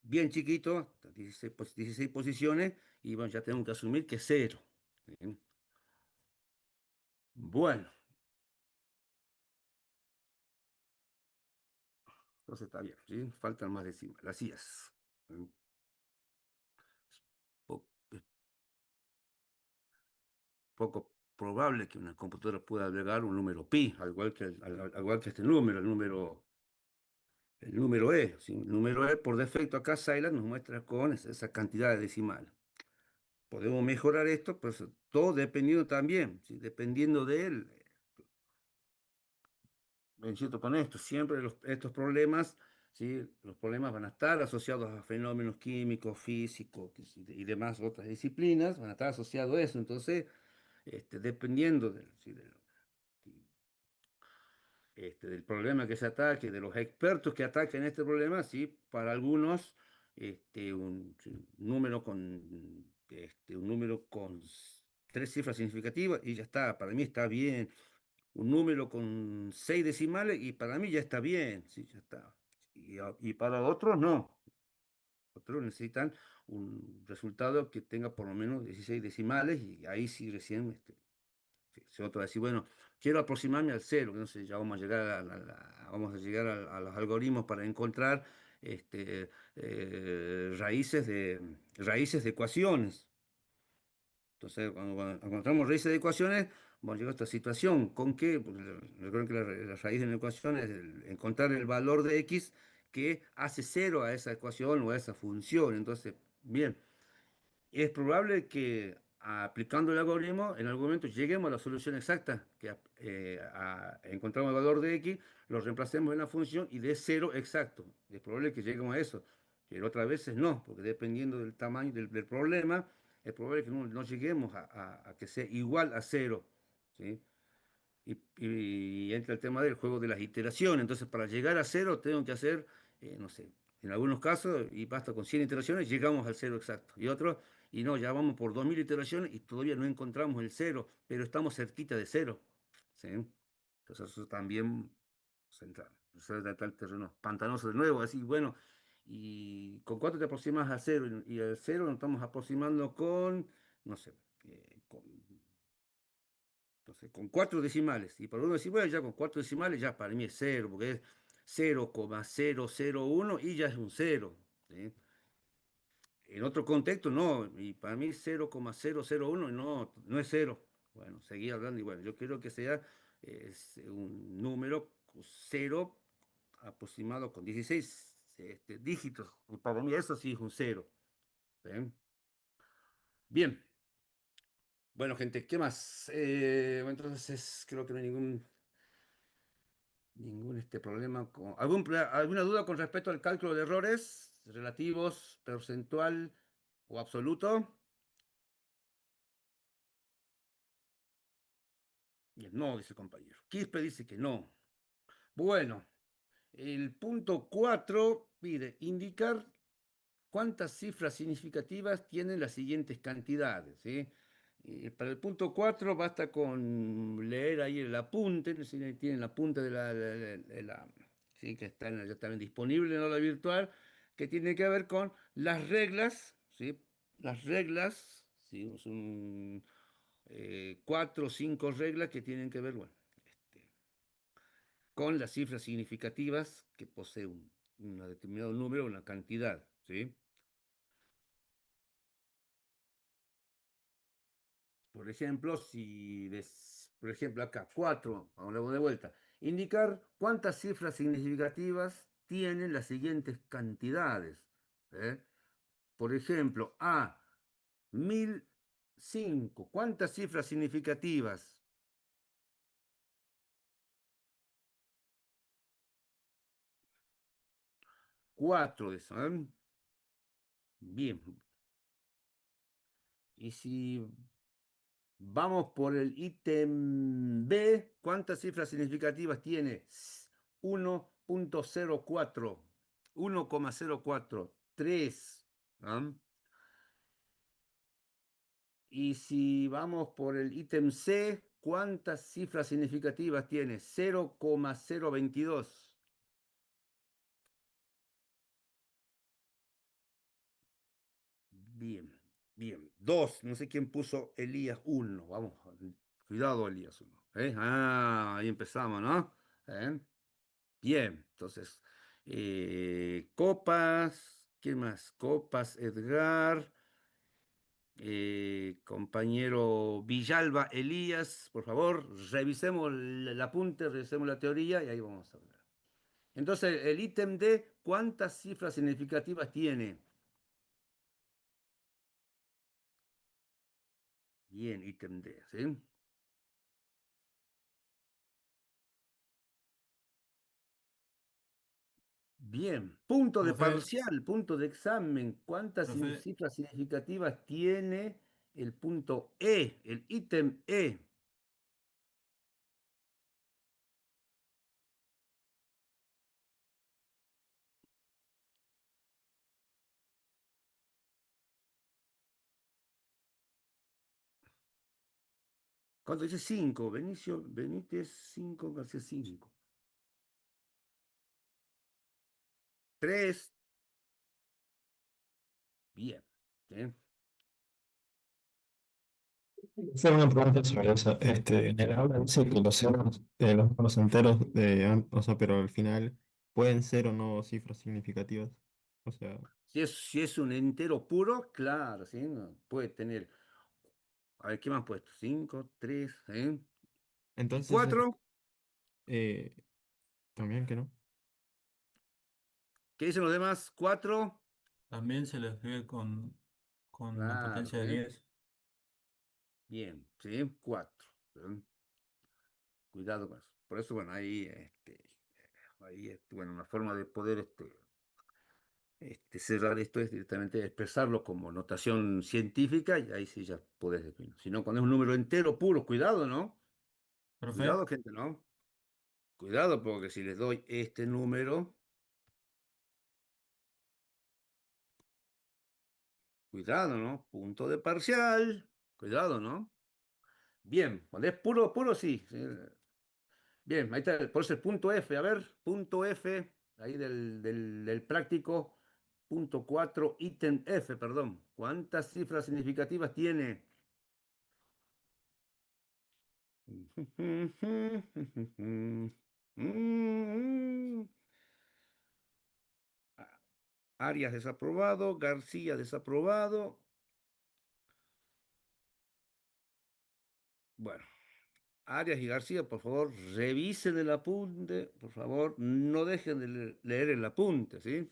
bien chiquito, 16 posiciones, y bueno, ya tenemos que asumir que es cero. ¿Sí? Bueno, entonces está bien, ¿sí? Faltan más decimales, las IAS. ¿Sí? Es poco probable que una computadora pueda agregar un número pi, al igual que este número, el número E. ¿Sí? El número E, por defecto, acá Scilab nos muestra con esa cantidad de decimal. Podemos mejorar esto, pues todo dependiendo también, ¿sí? Dependiendo de él. Insisto con esto, siempre estos problemas, ¿sí? Los problemas van a estar asociados a fenómenos químicos, físicos y demás otras disciplinas, van a estar asociados a eso. Entonces, dependiendo ¿sí? del problema que se ataque, de los expertos que ataquen este problema, sí, para algunos sí, un número tres cifras significativas y ya está. Para mí está bien. Un número con seis decimales y para mí ya está bien. Sí, ya está. Y para otros no. Otros necesitan un resultado que tenga por lo menos 16 decimales y ahí sí recién si otro va a decir, bueno, quiero aproximarme al cero, que no sé, ya vamos a llegar vamos a llegar a los algoritmos para encontrar raíces de ecuaciones. Entonces, cuando encontramos raíces de ecuaciones, vamos a llegar a esta situación. ¿Con qué? Porque recuerden que la raíz de una ecuación es encontrar el valor de x que hace cero a esa ecuación o a esa función. Entonces, bien. Es probable que aplicando el algoritmo, en algún momento lleguemos a la solución exacta, que encontramos el valor de x, lo reemplacemos en la función y dé cero exacto. Es probable que lleguemos a eso, pero otras veces no, porque dependiendo del tamaño del problema, es probable que no lleguemos a que sea igual a cero. ¿Sí? Y entra el tema del juego de las iteraciones. Entonces, para llegar a cero, tengo que hacer, no sé, en algunos casos, y basta con 100 iteraciones, llegamos al cero exacto. Y otros, y no, ya vamos por 2000 iteraciones y todavía no encontramos el cero, pero estamos cerquita de cero. ¿Sí? Entonces, eso también central. Eso está el terreno pantanoso de nuevo. Así, bueno, ¿y con cuánto te aproximas a cero? Y al cero nos estamos aproximando con, no sé, con entonces, con cuatro decimales. Y para uno decir, bueno, ya con cuatro decimales, ya para mí es cero, porque es 0,001 y ya es un cero. ¿Sí? En otro contexto, no. Y para mí 0,001 no es cero. Bueno, seguí hablando y bueno, yo quiero que sea un número cero aproximado con 16 dígitos. Y para mí eso sí es un cero. ¿Sí? Bien. Bueno, gente, ¿qué más? Entonces, creo que no hay ningún problema ¿alguna duda con respecto al cálculo de errores relativos, porcentual o absoluto? Bien, no, dice el compañero. Quispe dice que no. Bueno, el punto 4 pide indicar cuántas cifras significativas tienen las siguientes cantidades, ¿sí? Para el punto 4 basta con leer ahí el apunte, no sé si tienen la punta ¿sí? Que está ya también disponible en la aula virtual, que tiene que ver con las reglas, ¿sí? Las reglas, ¿sí? Son cuatro o cinco reglas que tienen que ver, bueno, con las cifras significativas que posee un determinado número, una cantidad, ¿sí? Por ejemplo, por ejemplo, acá, 4, vamos de vuelta, indicar cuántas cifras significativas tienen las siguientes cantidades. ¿Eh? Por ejemplo, A, 1005. ¿Cuántas cifras significativas? 4 de eso. ¿Eh? Bien. Y si vamos por el ítem B, ¿cuántas cifras significativas tiene? 1,04, 1,043. ¿Ah? Y si vamos por el ítem C, ¿cuántas cifras significativas tiene? 0,022. Bien, bien. Dos, no sé quién puso Elías 1. Vamos, cuidado Elías 1. Ahí empezamos, ¿no? ¿Eh? Bien, entonces, Copas, ¿quién más? Copas, Edgar, compañero Villalba, Elías, por favor, revisemos el apunte, revisemos la teoría y ahí vamos a hablar. Entonces, el ítem D, ¿cuántas cifras significativas tiene? Bien, ítem D, ¿sí? Bien, punto de Profe, parcial, punto de examen. ¿Cuántas profe, cifras significativas tiene el punto E, el ítem E? ¿Cuánto dice 5? Benicio, Benítez 5, García 5. 3. Bien. ¿Sí? Hacer una pregunta sobre eso. En el aula dice que los ceros, los números enteros, o sea, pero al final pueden ser o no cifras significativas. O sea, Si es un entero puro, claro, ¿sí? No, puede tener. A ver, ¿qué me han puesto? 5, 3, ¿eh? ¿Y entonces, 4? eh, también que no. ¿Qué dicen los demás? 4. También se lo escribe con una Claro, potencia de ¿eh? 10. Bien, ¿sí? 4. Cuidado con eso. Por eso, bueno, bueno, una forma de poder cerrar esto es directamente expresarlo como notación científica y ahí sí ya podés definir. Si no, cuando es un número entero puro, cuidado, ¿no? ¿Profe? Cuidado, gente, ¿no? Cuidado, porque si les doy este número, cuidado, ¿no? Punto de parcial, cuidado, ¿no? Bien, cuando es puro, puro, sí. Sí. Bien, ahí está, por eso el punto F, a ver, punto F, ahí del práctico, punto 4 ítem F, perdón. ¿Cuántas cifras significativas tiene? Arias desaprobado, García desaprobado. Bueno, Arias y García, por favor, revisen el apunte, por favor, no dejen de leer el apunte, ¿sí?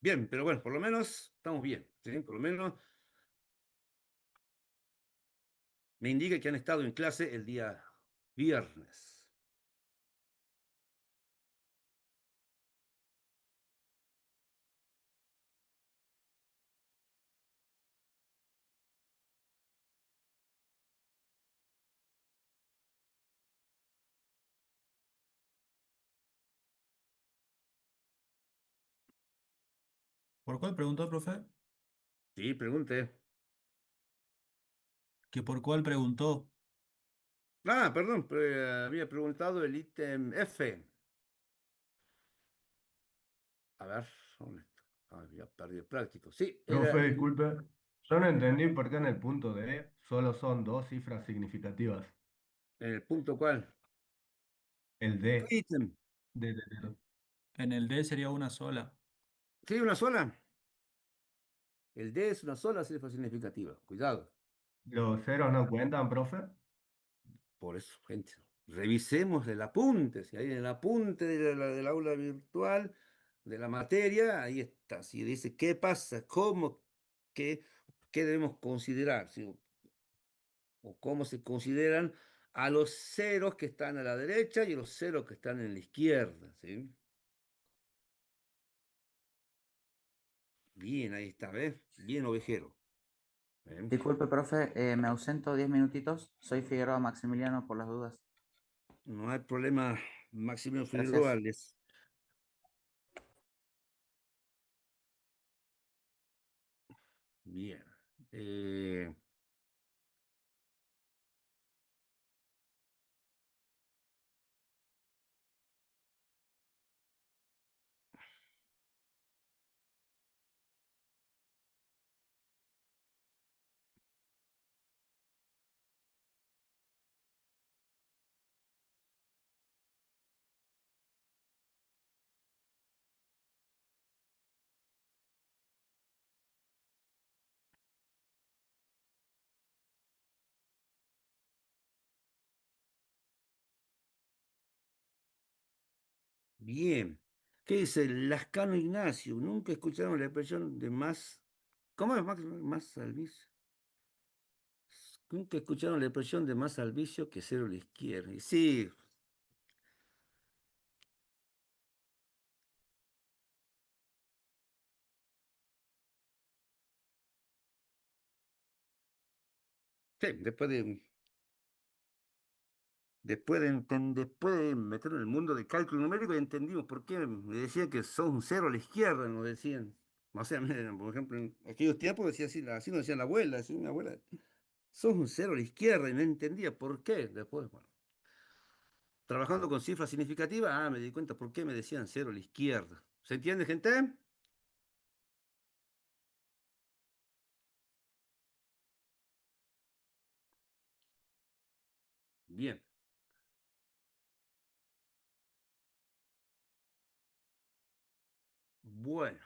Bien, pero bueno, por lo menos estamos bien, ¿sí? Por lo menos me indica que han estado en clase el día viernes. ¿Por cuál preguntó, profe? Sí, pregunte. ¿Que por cuál preguntó? Ah, perdón, había preguntado el ítem F. A ver, ¿dónde está? Ah, ya perdí el práctico. Sí, era Profe, disculpe, yo no entendí por qué en el punto D solo son dos cifras significativas. en el punto cuál. El ¿Qué D. ítem? En el D sería una sola. Sí, una sola. El D es una sola cifra significativa. Cuidado. ¿Los ceros no cuentan, profe? Por eso, gente, revisemos el apunte. Si hay en el apunte del aula virtual, de la materia, ahí está. Si dice qué pasa, cómo, qué, qué debemos considerar, ¿sí? O cómo se consideran a los ceros que están a la derecha y a los ceros que están en la izquierda, ¿sí? Bien, ahí está, ¿ves? Bien ovejero. ¿Eh? Disculpe, profe, me ausento 10 minutitos. Soy Figueroa Maximiliano por las dudas. No hay problema, Maximiliano Figueroa. Gracias. Bien. Eh, Bien. ¿Qué dice Lascano Ignacio? Nunca escucharon la expresión de más. ¿Cómo es más al vicio? Nunca escucharon la expresión de más al vicio que cero a la izquierda. Y sí, sí, después de meterlo en el mundo del cálculo numérico, entendimos por qué me decían que son un cero a la izquierda, nos decían. O sea, por ejemplo, en aquellos tiempos decía así nos decía la abuela, así mi abuela, sos un cero a la izquierda y no entendía por qué. Después, bueno, trabajando con cifras significativas, me di cuenta por qué me decían cero a la izquierda. ¿Se entiende, gente? Bien. Bueno,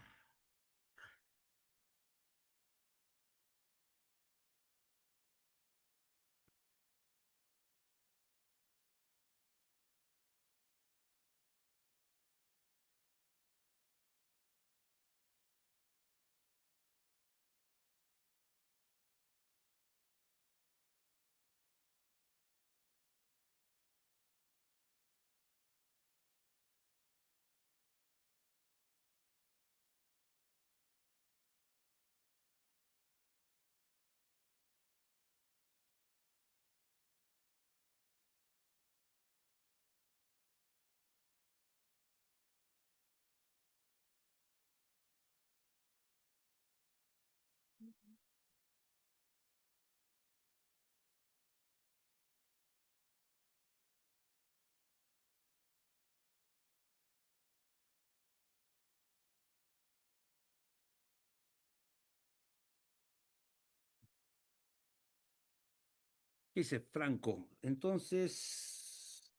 dice Franco. Entonces,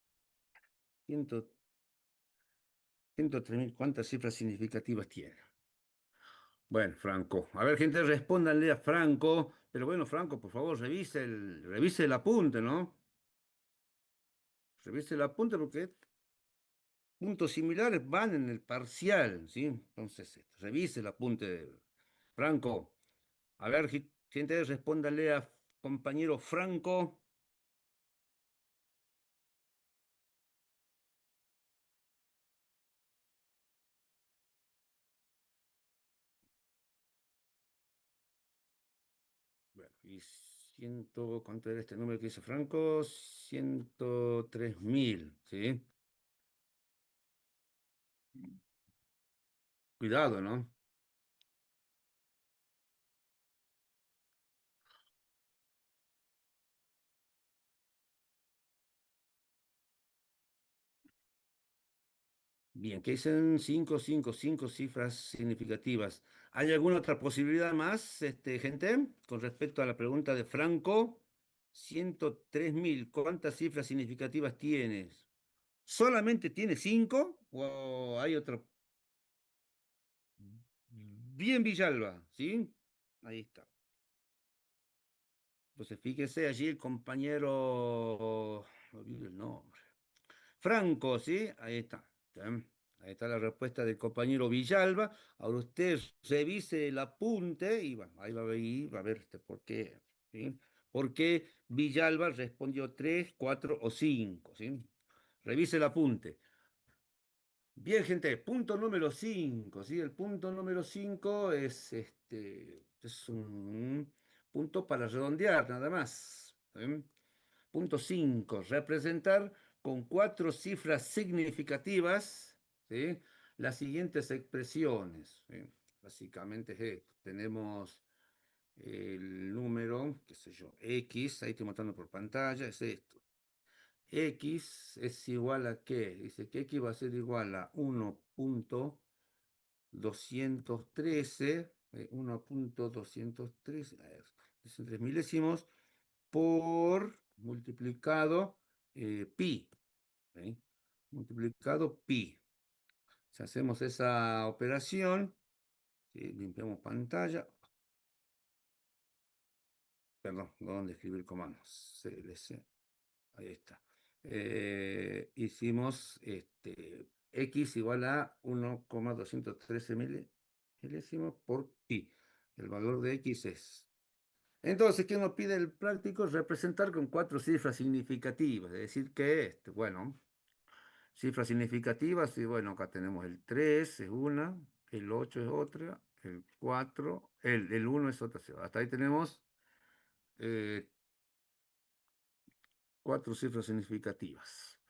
100, 103.000, ¿cuántas cifras significativas tiene? Bueno, Franco. A ver, gente, respóndanle a Franco. Pero bueno, Franco, por favor, revise el apunte, ¿no? Revise el apunte porque puntos similares van en el parcial, ¿sí? Entonces, revise el apunte. Franco. A ver, gente, respóndanle a compañero Franco. Bueno, y ¿cuánto era este número que dice Franco? 103.000, ¿sí? Cuidado, ¿no? Bien, que dicen 5 cifras significativas. ¿Hay alguna otra posibilidad más, gente? Con respecto a la pregunta de Franco, 103.000, ¿cuántas cifras significativas tienes? ¿Solamente tiene 5 o hay otro? Bien, Villalba, ¿sí? Ahí está. Entonces, fíjese allí el compañero, no olvido el nombre. Franco, ¿sí? Ahí está. ¿Bien? Ahí está la respuesta del compañero Villalba. Ahora usted revise el apunte y bueno, ahí va a ver por qué. ¿Sí? ¿Por qué Villalba respondió 3, 4 o 5? ¿Sí? Revise el apunte. Bien, gente, punto número 5, ¿sí? El punto número 5 es un punto para redondear, nada más. ¿Sí? Punto 5, representar con 4 cifras significativas, ¿sí? Las siguientes expresiones, ¿sí? Básicamente es esto. Tenemos el número, qué sé yo, X, ahí estoy mostrando por pantalla, es esto. X es igual a qué? Dice que X va a ser igual a 1.213, 1.213, a ver, es en 3 milésimos, por multiplicado pi, ¿sí? Multiplicado pi. Si hacemos esa operación, ¿sí? Limpiamos pantalla, perdón, ¿dónde escribir el comando? CLC, ahí está. Hicimos x igual a 1.213 milésimos por pi. El valor de x es. Entonces, ¿qué nos pide el práctico? Representar con 4 cifras significativas. Es decir, que bueno, cifras significativas, y bueno, acá tenemos el 3 es una, el 8 es otra, el 4 el 1 es otra. Hasta ahí tenemos eh, 4 cifras significativas.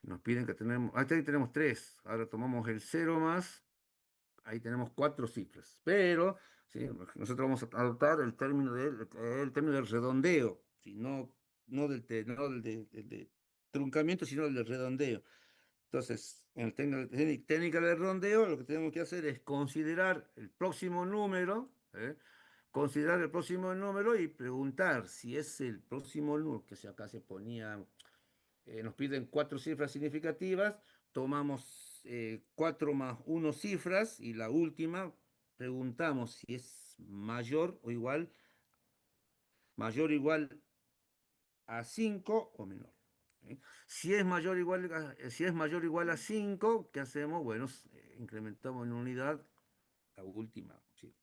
Nos piden que tenemos, hasta ahí tenemos 3. Ahora tomamos el cero más. Ahí tenemos cuatro cifras. Pero ¿sí? Nosotros vamos a adoptar el término del redondeo, ¿sí? No del de truncamiento, sino del de redondeo. Entonces, en el técnica del redondeo, lo que tenemos que hacer es considerar el próximo número, ¿eh? Considerar el próximo número y preguntar si es el próximo número, que si acá se ponía, nos piden cuatro cifras significativas, tomamos 4 más 1 cifras y la última preguntamos si es mayor o igual a 5 o menor. ¿Sí? Si es mayor o igual a 5, ¿qué hacemos? Bueno, incrementamos en unidad la última. ¿Sí?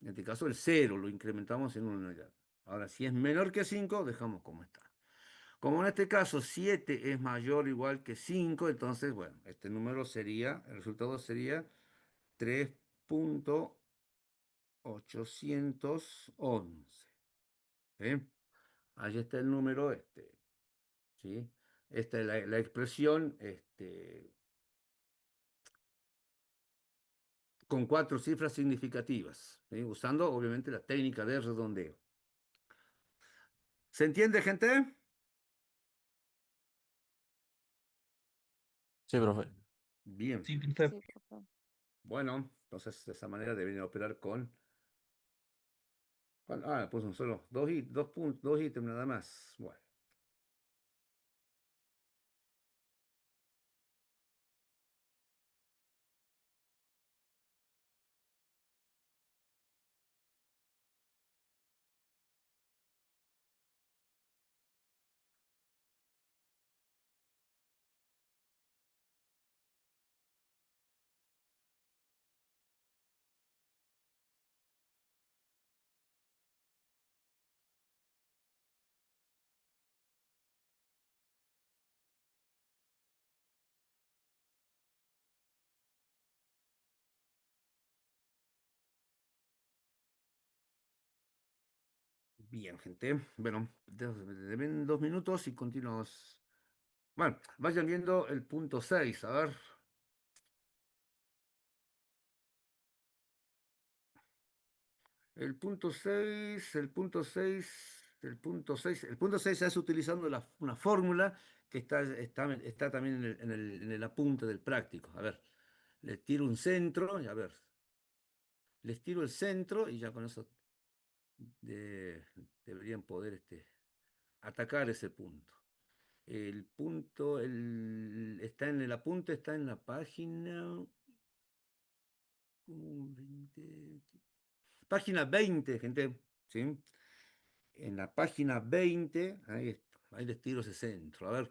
En este caso el cero lo incrementamos en una unidad. Ahora, si es menor que 5, dejamos como está. Como en este caso 7 es mayor o igual que 5, entonces, bueno, el resultado sería 3.811. ¿Sí? Ahí está el número ¿sí? Esta es la expresión con cuatro cifras significativas, ¿sí? Usando obviamente la técnica de redondeo. ¿Se entiende, gente? Sí, profe. Bien. Sí, profe. Sí, profe. Bueno, entonces de esa manera deberían operar pues son solo dos ítems nada más. Bueno. Bien, gente. Bueno, deben 2 minutos y continuamos. Bueno, vayan viendo el punto 6. A ver. El punto seis se hace utilizando una fórmula que está también en el apunte del práctico. A ver, les tiro un centro, y a ver, les tiro el centro y ya con eso de- deberían poder atacar ese punto. El punto está en el apunte, está en la página 20, página 20, gente, ¿sí? En la página 20, ahí les tiro ese centro. A ver,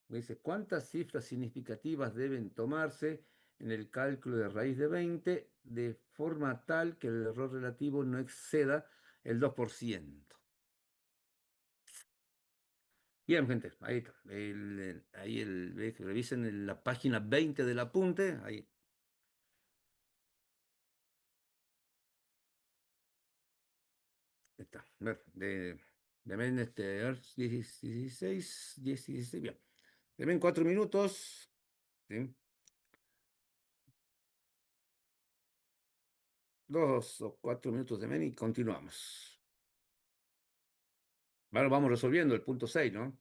me dice, ¿cuántas cifras significativas deben tomarse en el cálculo de raíz de 20 de forma tal que el error relativo no exceda el 2%? Bien, gente, ahí está. Revisen en la página 20 del apunte, ahí está. A ver, a ver, 16, bien. Deben 4 minutos. ¿Sí? 2 o 4 minutos de y continuamos. Bueno, vamos resolviendo el punto 6, ¿no?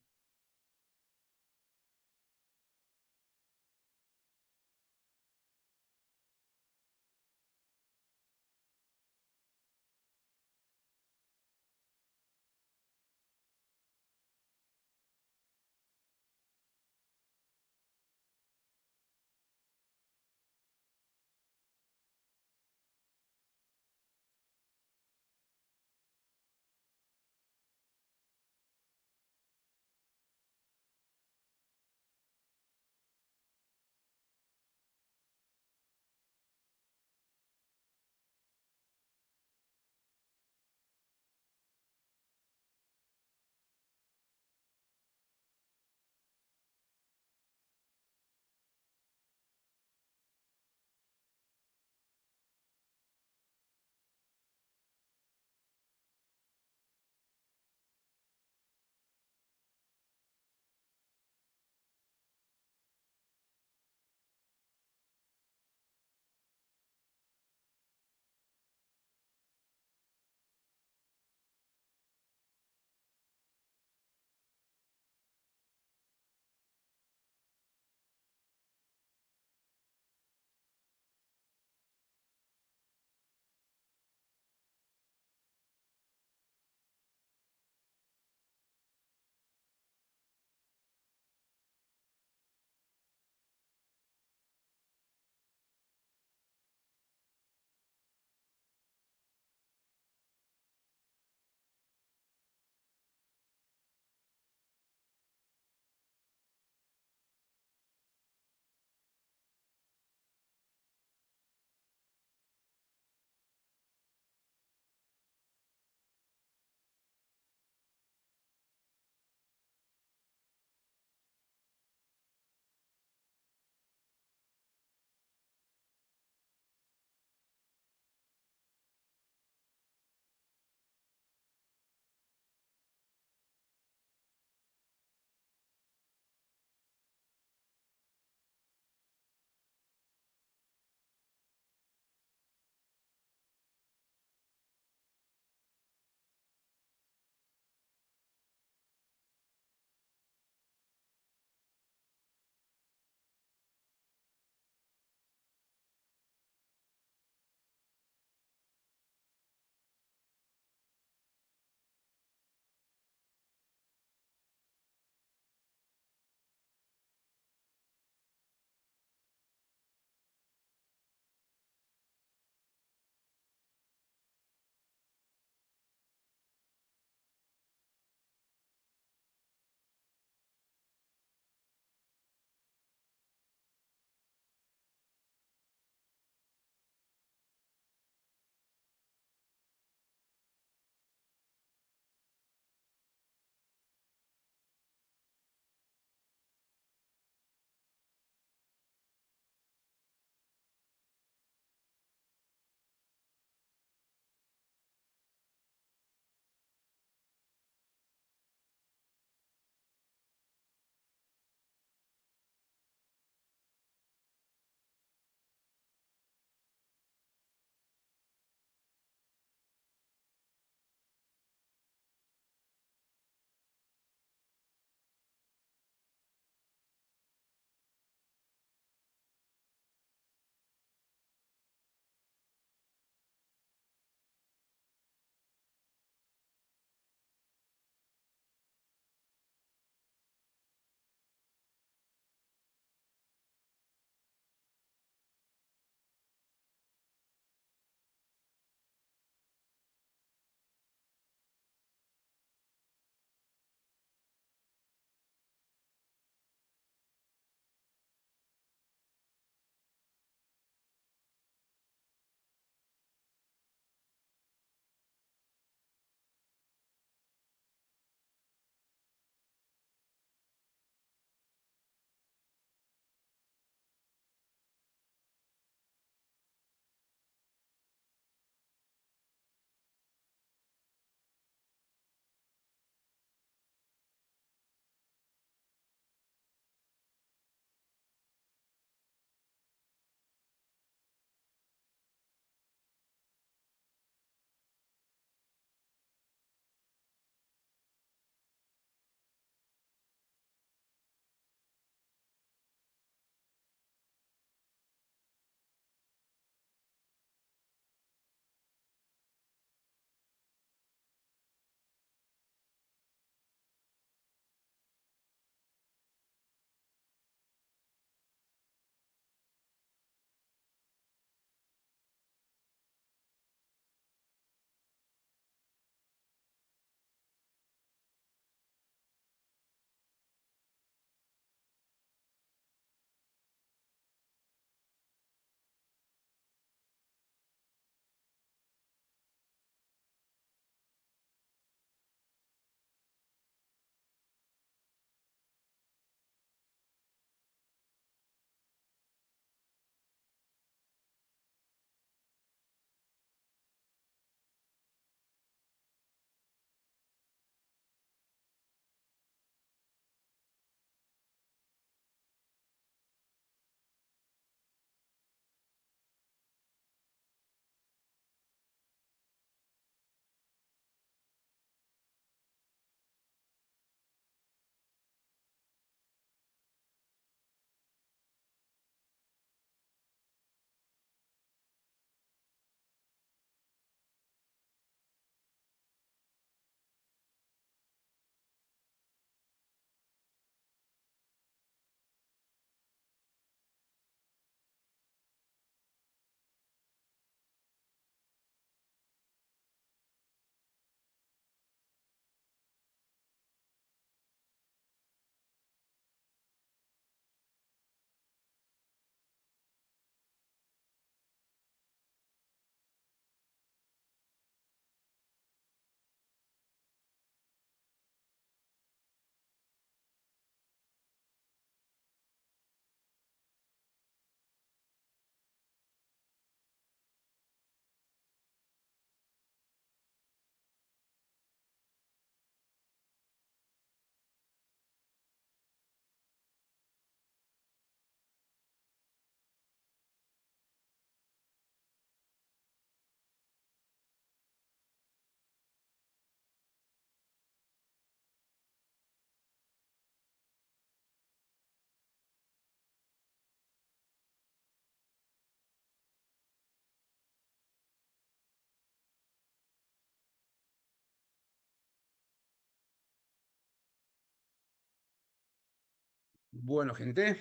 Bueno, gente,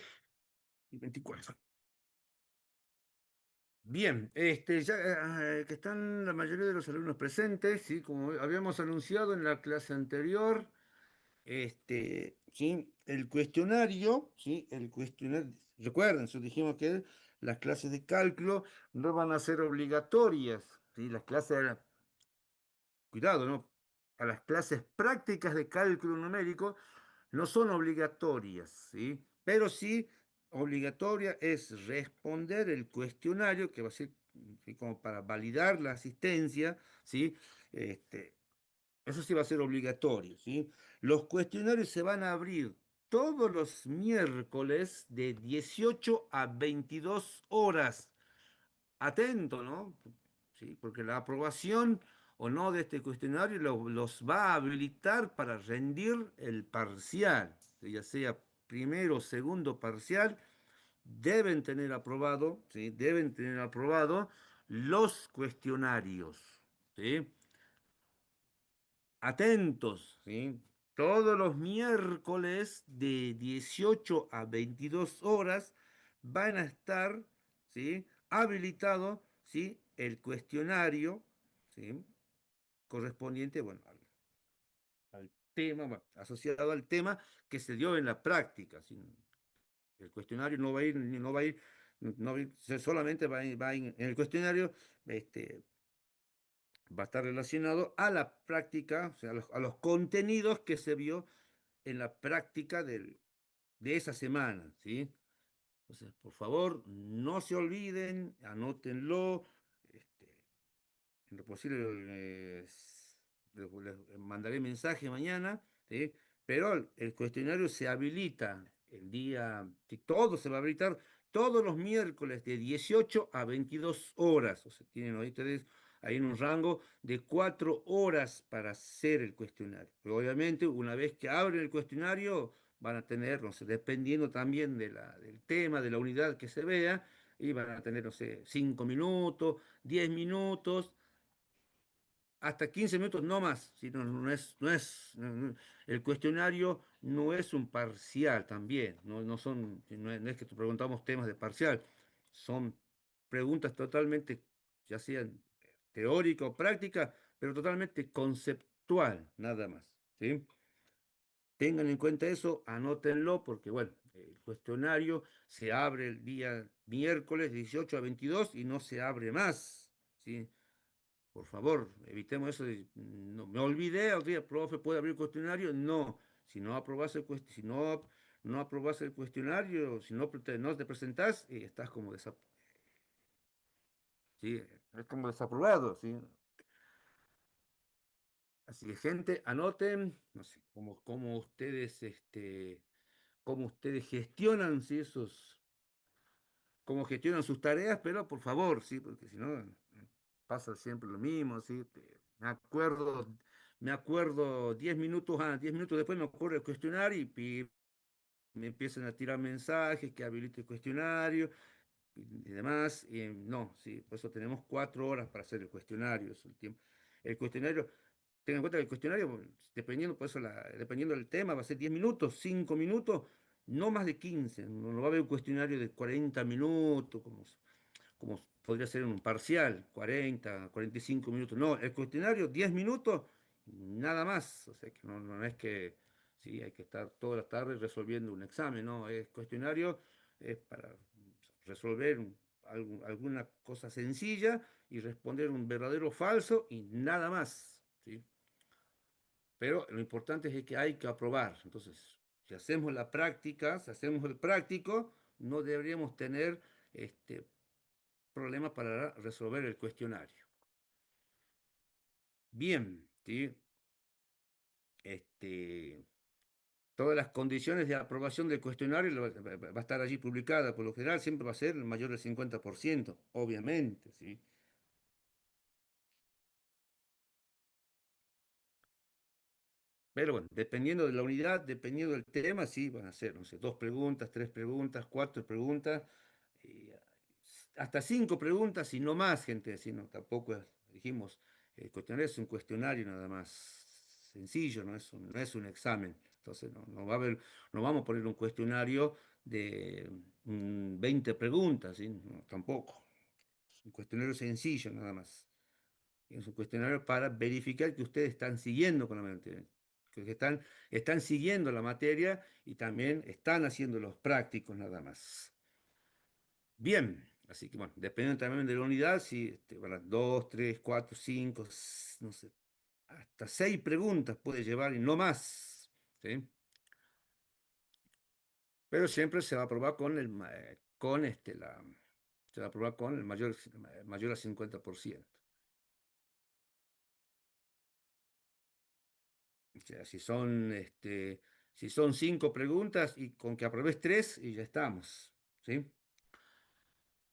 24. Bien, ya que están la mayoría de los alumnos presentes, ¿sí? Como habíamos anunciado en la clase anterior, ¿sí? El cuestionario, ¿sí? El cuestionario, recuerden, dijimos que las clases de cálculo no van a ser obligatorias, ¿sí? Las clases, cuidado, ¿no? A las clases prácticas de cálculo numérico no son obligatorias, ¿sí? Pero sí obligatoria es responder el cuestionario, que va a ser, ¿sí? Como para validar la asistencia, ¿sí? Este, eso sí va a ser obligatorio, ¿sí? Los cuestionarios se van a abrir todos los miércoles de 18 a 22 horas. Atento, ¿no? Sí, porque la aprobación o no de este cuestionario los va a habilitar para rendir el parcial, ya sea primero o segundo parcial, deben tener aprobado, ¿sí? Deben tener aprobado los cuestionarios, ¿sí? Atentos, ¿sí? Todos los miércoles de 18 a 22 horas van a estar, ¿sí? Habilitado, ¿sí? El cuestionario, ¿sí? Correspondiente, bueno, al tema, bueno, asociado al tema que se dio en la práctica, ¿sí? El cuestionario no va a ir, no va a ir, no va a ir, solamente va a ir en el cuestionario, este, va a estar relacionado a la práctica, o sea, a los contenidos que se vio en la práctica de esa semana, ¿sí? Entonces, por favor, no se olviden, anótenlo, este, en lo posible les mandaré mensaje mañana, ¿sí? Pero el cuestionario se habilita el día, que todo se va a habilitar todos los miércoles de 18 a 22 horas. O sea, tienen ahí ustedes ahí en un rango de 4 horas para hacer el cuestionario. Pero obviamente, una vez que abren el cuestionario, van a tener, no sé, dependiendo también del tema, de la unidad que se vea, y van a tener, no sé, 5 minutos, 10 minutos hasta 15 minutos, no más. Si no, el cuestionario no es un parcial también. No es que te preguntamos temas de parcial. Son preguntas totalmente, ya sean teórica o práctica, pero totalmente conceptual, nada más. ¿Sí? Tengan en cuenta eso, anótenlo, porque bueno, el cuestionario se abre el día miércoles 18 a 22 y no se abre más. ¿Sí? Por favor, evitemos eso de, no, me olvidé, el día, profe, ¿puede abrir el cuestionario? No, si no aprobás si no aprobás el cuestionario, si no te presentás, estás como, ¿sí? Es como desaprobado, ¿sí? Así que, gente, anoten, no sé, cómo ustedes gestionan, ¿sí? Cómo gestionan sus tareas, pero por favor, sí, porque si no pasa siempre lo mismo, ¿sí? Me acuerdo 10 minutos, 10 minutos después me acuerdo el cuestionario y me empiezan a tirar mensajes que habilite el cuestionario y demás. Y no, sí, por eso tenemos 4 horas para hacer el cuestionario, es el tiempo. El cuestionario, tengan en cuenta que el cuestionario, bueno, dependiendo, por eso dependiendo del tema, va a ser 10 minutos, 5 minutos, no más de 15. No va a haber un cuestionario de 40 minutos, como podría ser en un parcial, 40, 45 minutos. No, el cuestionario, 10 minutos, nada más. O sea que no es que sí, hay que estar todas las tardes resolviendo un examen, no, es cuestionario, es para resolver alguna cosa sencilla y responder un verdadero o falso y nada más, ¿sí? Pero lo importante es que hay que aprobar. Entonces, si hacemos la práctica, si hacemos el práctico, no deberíamos tener problemas para resolver el cuestionario. Bien, ¿sí? Este, todas las condiciones de aprobación del cuestionario va a estar allí publicada. Por lo general siempre va a ser el mayor del 50%, obviamente, ¿sí? Pero bueno, dependiendo de la unidad, dependiendo del tema, sí, van a ser, no sé, 2 preguntas, 3 preguntas, 4 preguntas, eh, hasta 5 preguntas y no más, gente, si no, tampoco dijimos, el cuestionario es un cuestionario nada más. sencillo, no es un examen. Entonces no va a haber, no vamos a poner un cuestionario de 20 preguntas, ¿sí? No, tampoco. Es un cuestionario sencillo nada más. Es un cuestionario para verificar que ustedes están siguiendo con la materia, que están siguiendo la materia y también están haciendo los prácticos nada más. Bien, así que bueno, dependiendo también de la unidad, si bueno, 2, 3, 4, 5, no sé, hasta 6 preguntas puede llevar y no más, ¿sí? Pero siempre se va a probar con se va a probar con el mayor al 50%. O sea, si son 5 preguntas y con que apruebes 3 y ya estamos, ¿sí?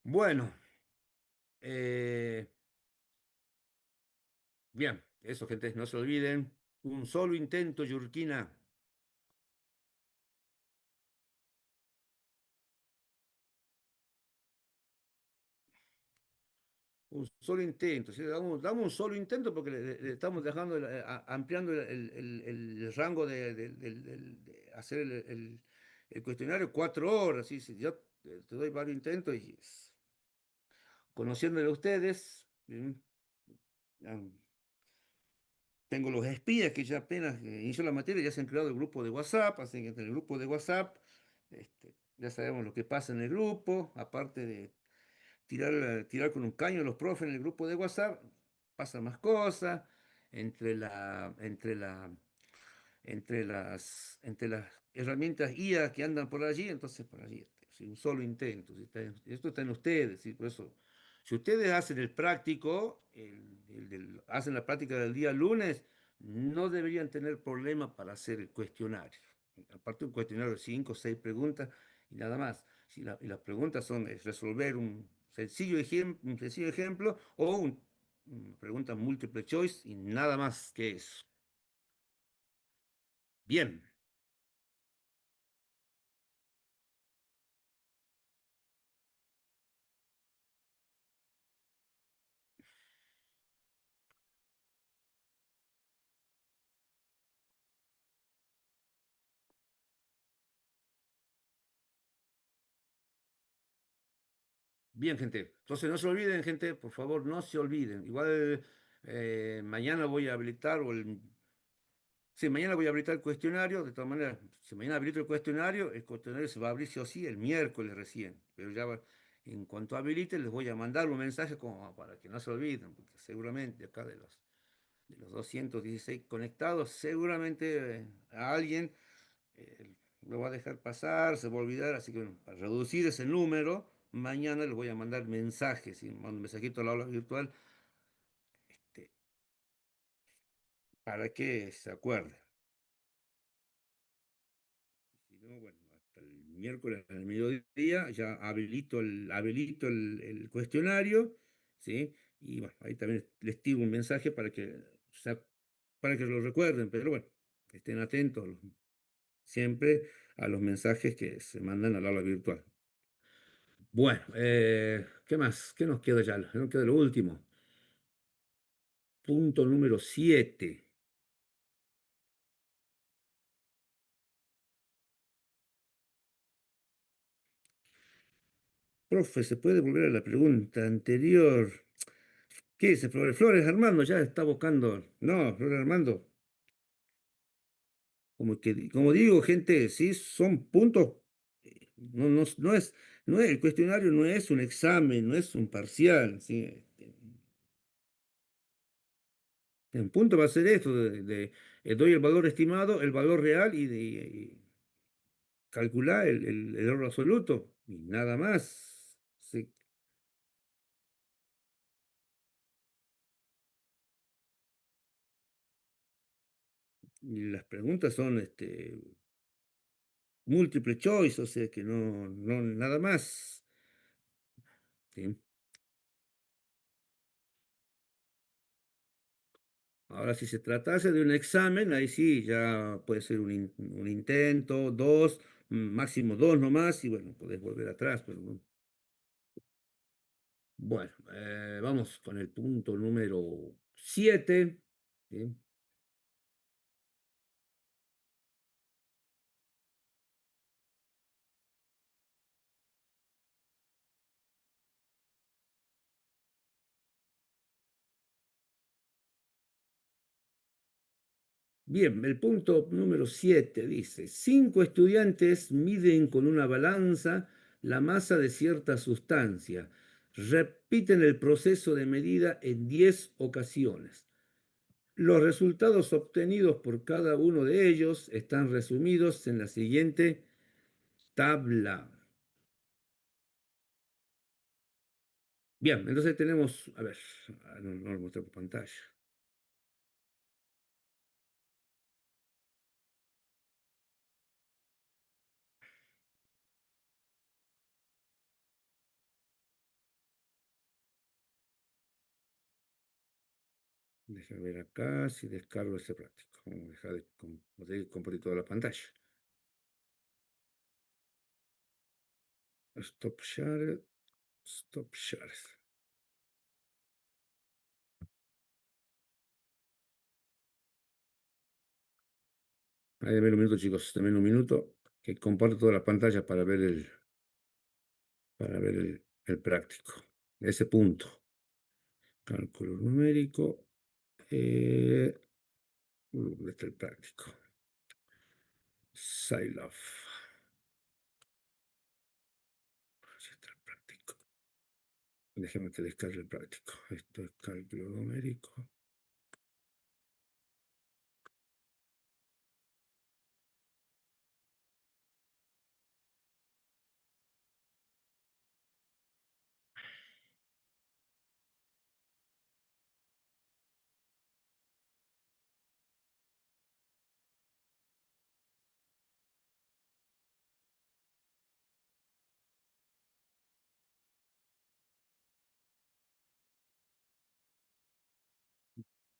Bueno, eh, bien, eso, gente, no se olviden. Un solo intento, Yurkina. Un solo intento, ¿sí? Damos un solo intento porque le estamos dejando, ampliando el rango de hacer el cuestionario 4 horas. ¿Sí? Si yo te doy varios intentos y conociéndole a ustedes, ya tengo los espías que ya apenas inició la materia, ya se han creado el grupo de WhatsApp, así que en el grupo de WhatsApp ya sabemos lo que pasa en el grupo, aparte de tirar con un caño a los profes en el grupo de WhatsApp, pasan más cosas, entre la, entre la, entre las herramientas IA que andan por allí, entonces por allí, sí, un solo intento, esto está en ustedes, ¿sí? Por eso, si ustedes hacen el práctico, hacen la práctica del día lunes, no deberían tener problema para hacer el cuestionario. Aparte un cuestionario de 5 o 6 preguntas y nada más. Y las preguntas son resolver un sencillo ejemplo o una pregunta múltiple choice y nada más que eso. Bien. Bien, gente. Entonces no se olviden, gente, por favor, no se olviden. Igual mañana voy a habilitar Sí, mañana voy a habilitar el cuestionario. De todas maneras, si mañana habilito el cuestionario se va a abrir sí o sí el miércoles recién. Pero en cuanto habilite, les voy a mandar un mensaje como para que no se olviden, porque seguramente acá de los 216 conectados, seguramente a alguien lo va a dejar pasar, se va a olvidar, así que bueno, para reducir ese número, mañana les voy a mandar mensajes, ¿sí? Mando un mensajito al aula virtual este, para que se acuerden. Si no, bueno, hasta el miércoles al mediodía ya habilito el cuestionario, ¿sí? Y bueno, ahí también les tiro un mensaje para que lo recuerden, pero bueno, estén atentos siempre a los mensajes que se mandan al aula virtual. Bueno, ¿qué más? ¿Qué nos queda ya? Nos queda lo último. Punto número 7. Profe, ¿se puede volver a la pregunta anterior? ¿Qué dice Flores? Flores Armando ya está buscando. No, Flores Armando. Como digo, gente, sí, son puntos. El cuestionario no es un examen, no es un parcial. ¿Sí? En punto va a ser esto, doy el valor estimado, el valor real y calcular el error absoluto y nada más. Sí. Y las preguntas son múltiple choice, o sea que no nada más. ¿Sí? Ahora, si se tratase de un examen, ahí sí ya puede ser un intento, dos, máximo dos nomás, y bueno, podés volver atrás, pero no. Bueno, vamos con el punto número 7. Bien, el punto número 7 dice, 5 estudiantes miden con una balanza la masa de cierta sustancia. Repiten el proceso de medida en 10 ocasiones. Los resultados obtenidos por cada uno de ellos están resumidos en la siguiente tabla. Bien, entonces tenemos, a ver, no lo muestro por pantalla. Déjame ver acá si descargo ese práctico. Vamos a dejar de compartir toda la pantalla. Stop share. Stop share. Ahí denme un minuto, chicos. Denme un minuto. Que comparto toda la pantalla para ver el práctico. Ese punto. Cálculo numérico. ¿Dónde está el práctico? Scilab. Así está el práctico. Déjame que descargue el práctico. Esto es cálculo numérico.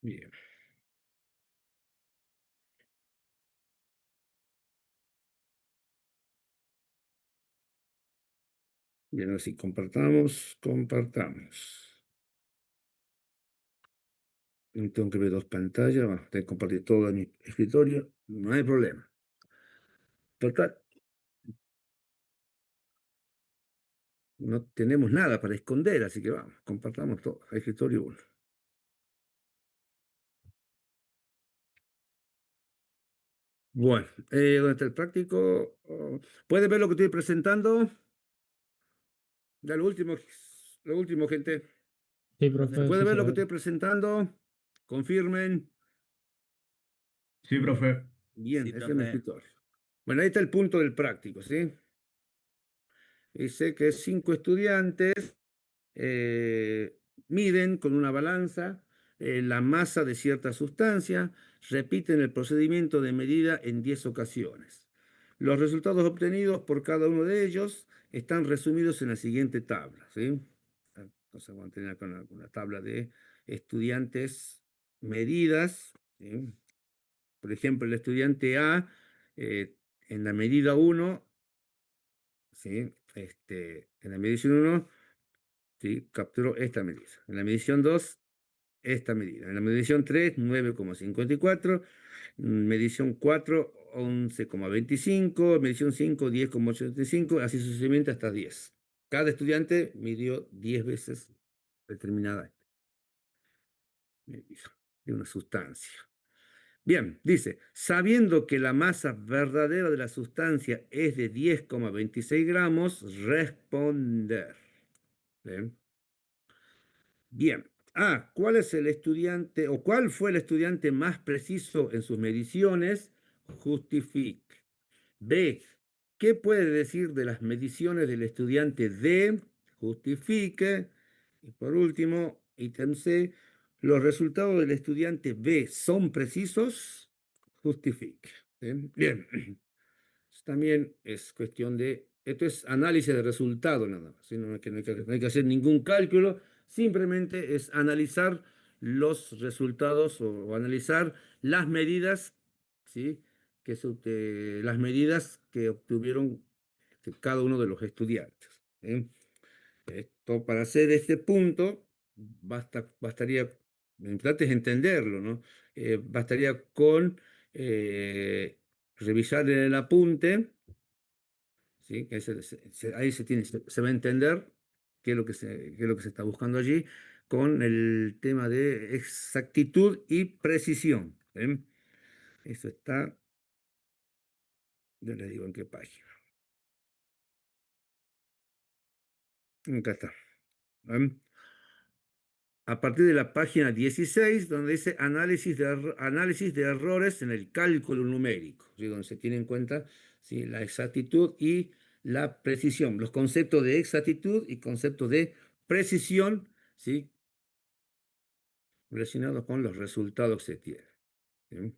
Bien. Bien, así compartamos. No tengo que ver dos pantallas. Bueno, tengo que compartir todo en mi escritorio. No hay problema. Total, no tenemos nada para esconder, así que vamos, compartamos todo. Escritorio 1. Bueno, ¿dónde está el práctico? Oh, ¿puede ver lo que estoy presentando? Ya lo último, gente. Sí, ¿Se profe, puede sí ver se lo que ve. estoy presentando? Confirmen. Sí, profe. Bien, Sí, ese es mi profe. escritorio. Bueno, ahí está el punto del práctico, ¿sí? Dice que 5 estudiantes eh, miden con una balanza la masa de cierta sustancia, repiten el procedimiento de medida en 10 ocasiones. Los resultados obtenidos por cada uno de ellos están resumidos en la siguiente tabla, ¿sí? Entonces vamos a tener acá una tabla de estudiantes medidas, ¿sí? Por ejemplo, el estudiante A, en la medida 1, ¿sí? En la medición 1, ¿sí? Capturó esta medida. En la medición 2, esta medida. En la medición 3, 9,54. Medición 4, 11,25. Medición 5, 10,85. Así sucesivamente hasta 10. Cada estudiante midió 10 veces determinada medida de una sustancia. Bien, dice, sabiendo que la masa verdadera de la sustancia es de 10,26 gramos, responder. Bien. Bien. A. ¿Cuál es el estudiante o cuál fue el estudiante más preciso en sus mediciones? Justifique. B. ¿Qué puede decir de las mediciones del estudiante D? Justifique. Y por último, ítem C. ¿Los resultados del estudiante B son precisos? Justifique. Bien. Bien. También es cuestión de, esto es análisis de resultado nada más, ¿sí? No, no hay que hacer ningún cálculo, simplemente es analizar los resultados o analizar las medidas, ¿sí? Las medidas que obtuvieron cada uno de los estudiantes, ¿sí? Esto, para hacer este punto, bastaría, lo importante es entenderlo, ¿no? Bastaría con revisar en el apunte, ¿sí? Que ahí se va a entender qué es lo que se está buscando allí con el tema de exactitud y precisión. ¿Sí? Eso está, yo les digo en qué página. Acá está. ¿Ven? A partir de la página 16, donde dice análisis de errores en el cálculo numérico, ¿sí? Donde se tiene en cuenta, ¿sí?, la exactitud y la precisión, los conceptos de exactitud y conceptos de precisión, ¿sí?, relacionados con los resultados que se tienen. ¿Sí?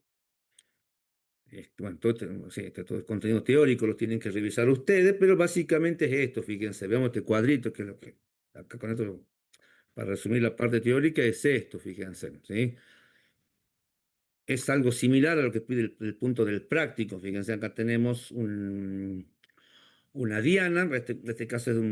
Bueno, todo el contenido teórico lo tienen que revisar ustedes, pero básicamente es esto, fíjense, veamos este cuadrito, que es lo que, acá con esto, para resumir la parte teórica, es esto, fíjense, ¿sí? Es algo similar a lo que pide el punto del práctico. Fíjense, acá tenemos una diana, en este caso es de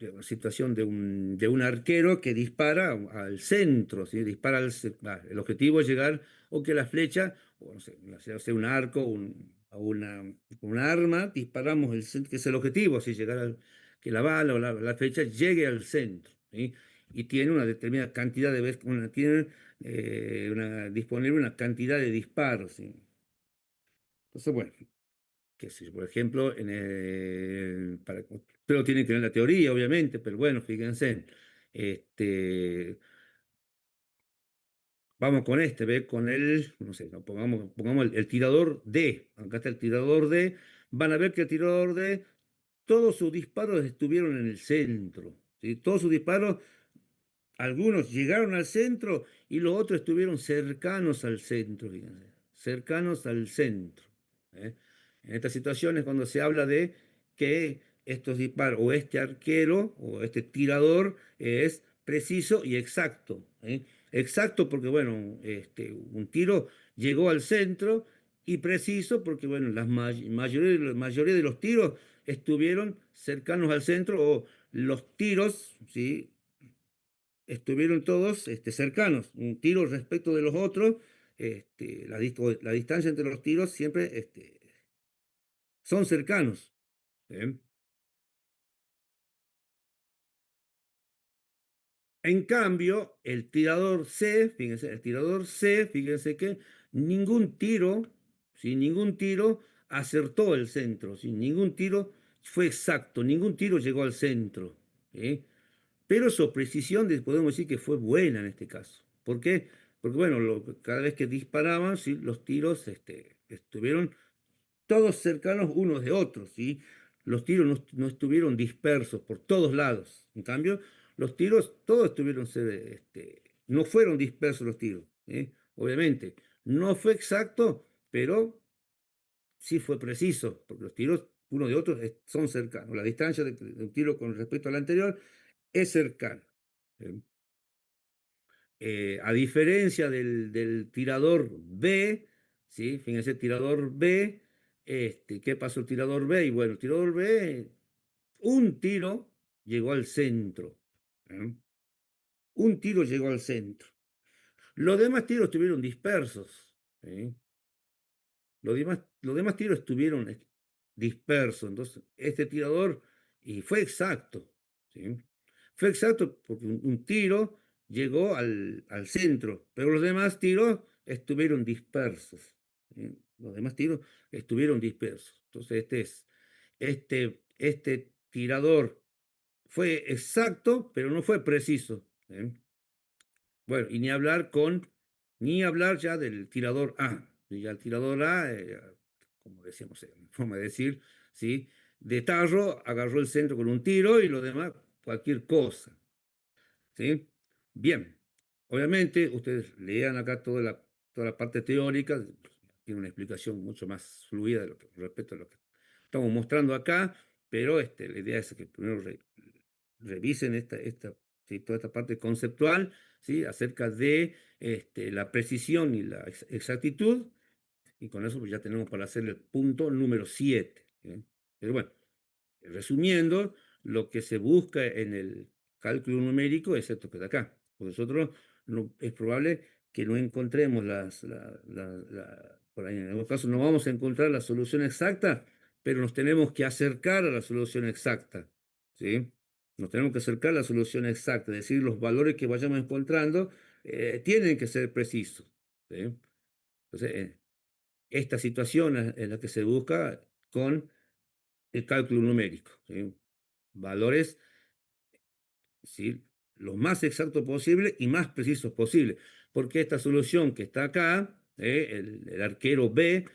una situación de un arquero que dispara al centro, ¿sí? Dispara el objetivo es llegar, o que la flecha, o no sé, sea un arco, o una arma, disparamos que es el objetivo, así llegar que la bala o la flecha llegue al centro, ¿sí? Y tiene una determinada cantidad de veces, tiene disponible una cantidad de disparos, ¿sí? Entonces, bueno, qué sé yo, por ejemplo, pero tiene que tener la teoría, obviamente, pero bueno, fíjense, este, vamos con ve con no sé, no, pongamos el tirador D, acá está el tirador D, van a ver que el tirador D, todos sus disparos estuvieron en el centro, ¿sí? Todos sus disparos, algunos llegaron al centro y los otros estuvieron cercanos al centro, fíjense, cercanos al centro, ¿eh? En estas situaciones, cuando se habla de que estos disparos, o este arquero, o este tirador, es preciso y exacto, ¿eh? Exacto porque, bueno, un tiro llegó al centro, y preciso porque, bueno, mayoría de los tiros estuvieron cercanos al centro, o los tiros, ¿sí?, estuvieron todos cercanos, un tiro respecto de los otros, la distancia entre los tiros siempre son cercanos. ¿Eh? En cambio, el tirador C, fíjense que ningún tiro, sin ningún tiro acertó el centro, sin ningún tiro fue exacto, ningún tiro llegó al centro. ¿Sí? Pero su precisión podemos decir que fue buena en este caso. ¿Por qué? Porque, bueno, cada vez que disparaban, ¿sí?, los tiros estuvieron todos cercanos unos de otros, ¿sí? Los tiros no estuvieron dispersos por todos lados. En cambio, los tiros todos no fueron dispersos los tiros, ¿eh? Obviamente, no fue exacto, pero sí fue preciso, porque los tiros unos de otros son cercanos. La distancia de un tiro con respecto al anterior es cercana. ¿Eh? A diferencia del tirador B, ¿sí? Fíjense, tirador B, ¿qué pasó el tirador B? Y bueno, el tirador B, un tiro llegó al centro. ¿Eh? Un tiro llegó al centro. Los demás tiros estuvieron dispersos. ¿Eh? Los demás tiros estuvieron dispersos. Entonces, este tirador, y fue exacto, ¿sí? Fue exacto porque un tiro llegó al centro, pero los demás tiros estuvieron dispersos, ¿sí? Los demás tiros estuvieron dispersos. Entonces, este tirador fue exacto, pero no fue preciso, ¿eh? Bueno, y ni hablar ya del tirador A. Y ya el tirador A, como decíamos, forma de decir, ¿sí?, de tarro, agarró el centro con un tiro, y lo demás, cualquier cosa. ¿Sí? Bien, obviamente ustedes lean acá toda la parte teórica, tiene una explicación mucho más fluida respecto a lo que estamos mostrando acá, pero la idea es que primero revisen sí, toda esta parte conceptual, ¿sí?, acerca de la precisión y la exactitud, y con eso pues ya tenemos para hacer el punto número 7. Pero bueno, resumiendo, lo que se busca en el cálculo numérico es esto que está acá. Pues nosotros es probable que no encontremos por ahí en algunos casos no vamos a encontrar la solución exacta, pero nos tenemos que acercar a la solución exacta, ¿sí? Nos tenemos que acercar a la solución exacta, es decir, los valores que vayamos encontrando tienen que ser precisos, ¿sí? Entonces, esta situación es la que se busca con el cálculo numérico, ¿sí? Valores, ¿sí? Lo más exactos posible y más precisos posible, porque esta solución que está acá, el arquero B,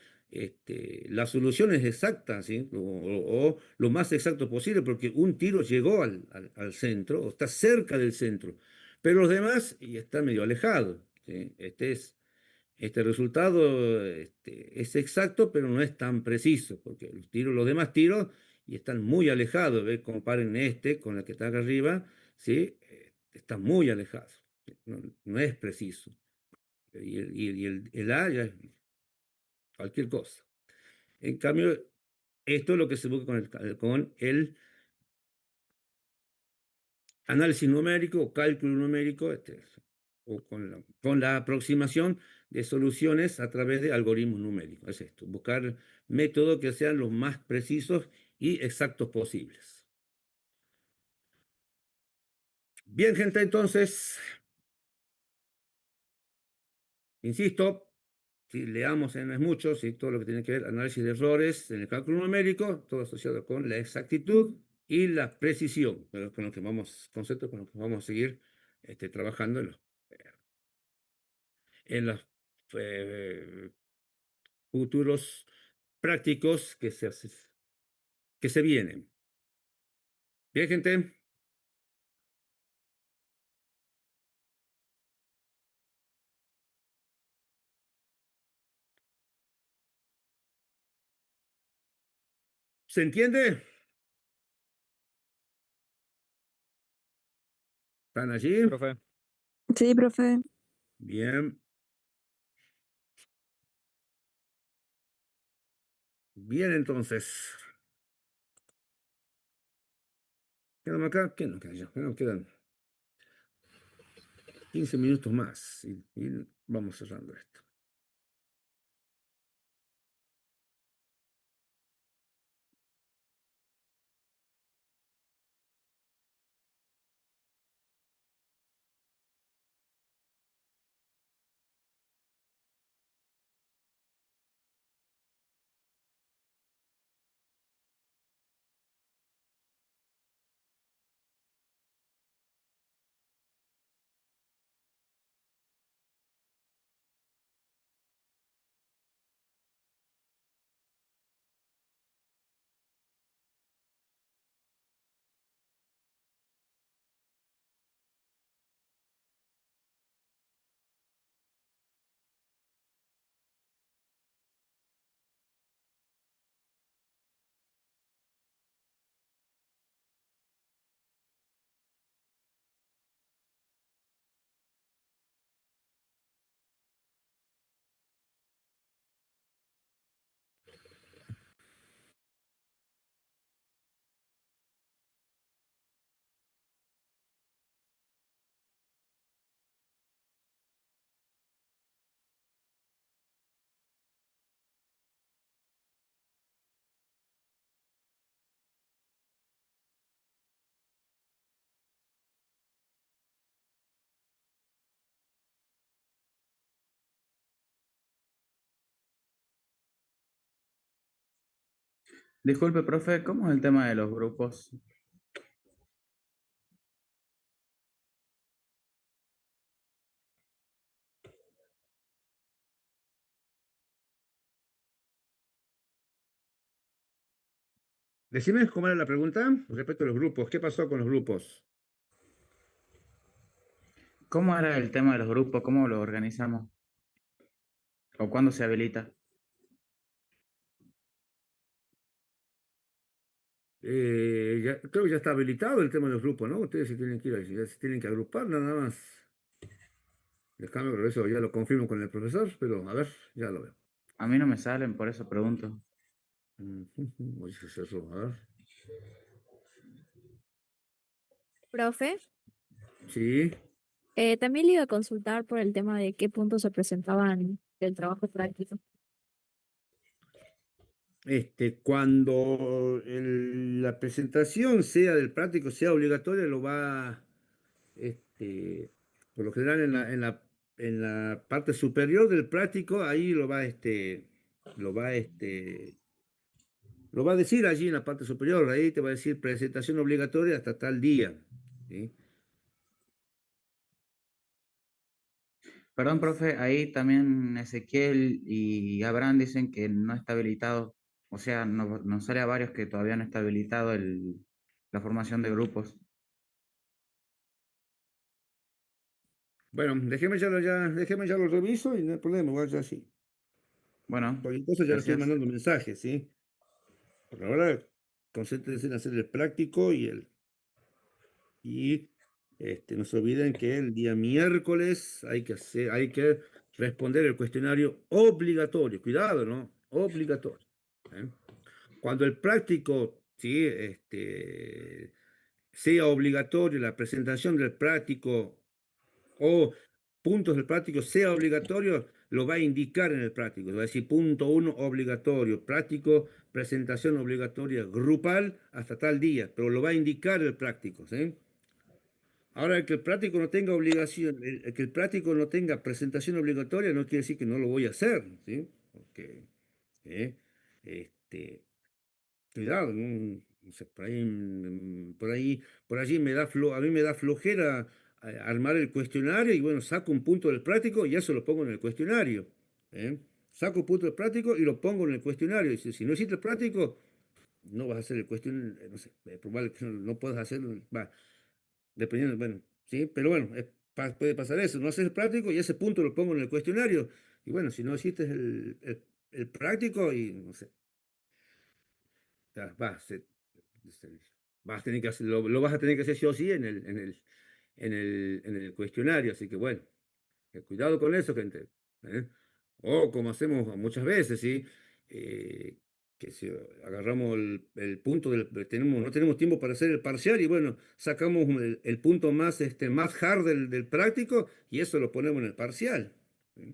la solución es exacta, ¿sí? O lo más exacto posible, porque un tiro llegó al centro, o está cerca del centro, pero los demás y están medio alejados, ¿sí? Este resultado es exacto, pero no es tan preciso, porque los demás tiros y están muy alejados. Comparen este con el que está acá arriba, ¿sí? Están muy alejados. No, no es preciso. Y el A ya es cualquier cosa. En cambio, esto es lo que se busca con el análisis numérico o cálculo numérico, o con la aproximación de soluciones a través de algoritmos numéricos. Es esto, buscar métodos que sean los más precisos y exactos posibles. Bien, gente, entonces, insisto, si leamos en es mucho, si todo lo que tiene que ver análisis de errores en el cálculo numérico, todo asociado con la exactitud y la precisión, con lo que conceptos con los que vamos a seguir trabajando en los eh, futuros prácticos que se vienen. Bien, gente. ¿Se entiende? ¿Están allí? Profe. Sí, profe. Bien. Bien, entonces. ¿Quedamos acá? ¿Qué nos queda ya? Nos quedan 15 minutos más y vamos cerrando esto. Disculpe, profe, ¿cómo es el tema de los grupos? Decime cómo era la pregunta respecto a los grupos. ¿Qué pasó con los grupos? ¿Cómo era el tema de los grupos? ¿Cómo los organizamos? ¿O cuándo se habilita? Creo que ya está habilitado el tema de los grupos, ¿no? Ustedes se tienen que ir, ya se tienen que agrupar nada más. Déjame ver eso, ya lo confirmo con el profesor, pero a ver, ya lo veo. A mí no me salen, por eso pregunto. Voy a hacerlo, a ver. Profe, Sí, también le iba a consultar por el tema de qué puntos se presentaban del trabajo práctico. cuando la presentación sea del práctico, sea obligatoria, este, por lo general en la parte superior del práctico, ahí lo va, lo va, lo va a decir allí en la parte superior, ahí te va a decir presentación obligatoria hasta tal día. ¿Sí? Perdón, profe, ahí también Ezequiel y Abraham dicen que no está habilitado, o sea, nos sale a varios que todavía no está habilitado la formación de grupos. Bueno, déjeme ya lo reviso y no hay problema, igual ya sí. Bueno, Cualquier cosa ya le estoy gracias. mandando mensajes, ¿sí? Por ahora, concéntrense en hacer el práctico y no se olviden que el día miércoles hay que responder el cuestionario obligatorio. Cuidado, ¿no? Obligatorio. ¿Eh? Cuando el práctico, sí, sea obligatorio, la presentación del práctico o puntos del práctico sea obligatorio, lo va a indicar en el práctico. Va a decir punto uno obligatorio, práctico, presentación obligatoria grupal hasta tal día, pero lo va a indicar el práctico, ¿sí? Ahora, el que el práctico no tenga obligación, el que el práctico no tenga presentación obligatoria no quiere decir que no lo voy a hacer, ¿sí? Porque, ¿eh? este, cuidado, no sé, por allí a mí me da flojera armar el cuestionario y bueno, saco un punto del práctico y eso lo pongo en el cuestionario. ¿Eh? Saco un punto del práctico y lo pongo en el cuestionario. Y si no hiciste el práctico, no vas a hacer el cuestionario, no sé, es probable que no puedas hacerlo, va, dependiendo, bueno, sí, pero bueno, puede pasar eso, no haces el práctico y ese punto lo pongo en el cuestionario. Y bueno, si no hiciste el práctico y no sé, ya, se- vas a tener que lo vas a tener que hacer sí o sí en el cuestionario, así que bueno, cuidado con eso, gente. ¿Eh? O como hacemos muchas veces, ¿sí? Eh, que si agarramos el punto no tenemos tiempo para hacer el parcial y bueno, sacamos el punto más, más hard del práctico y eso lo ponemos en el parcial. ¿Sí?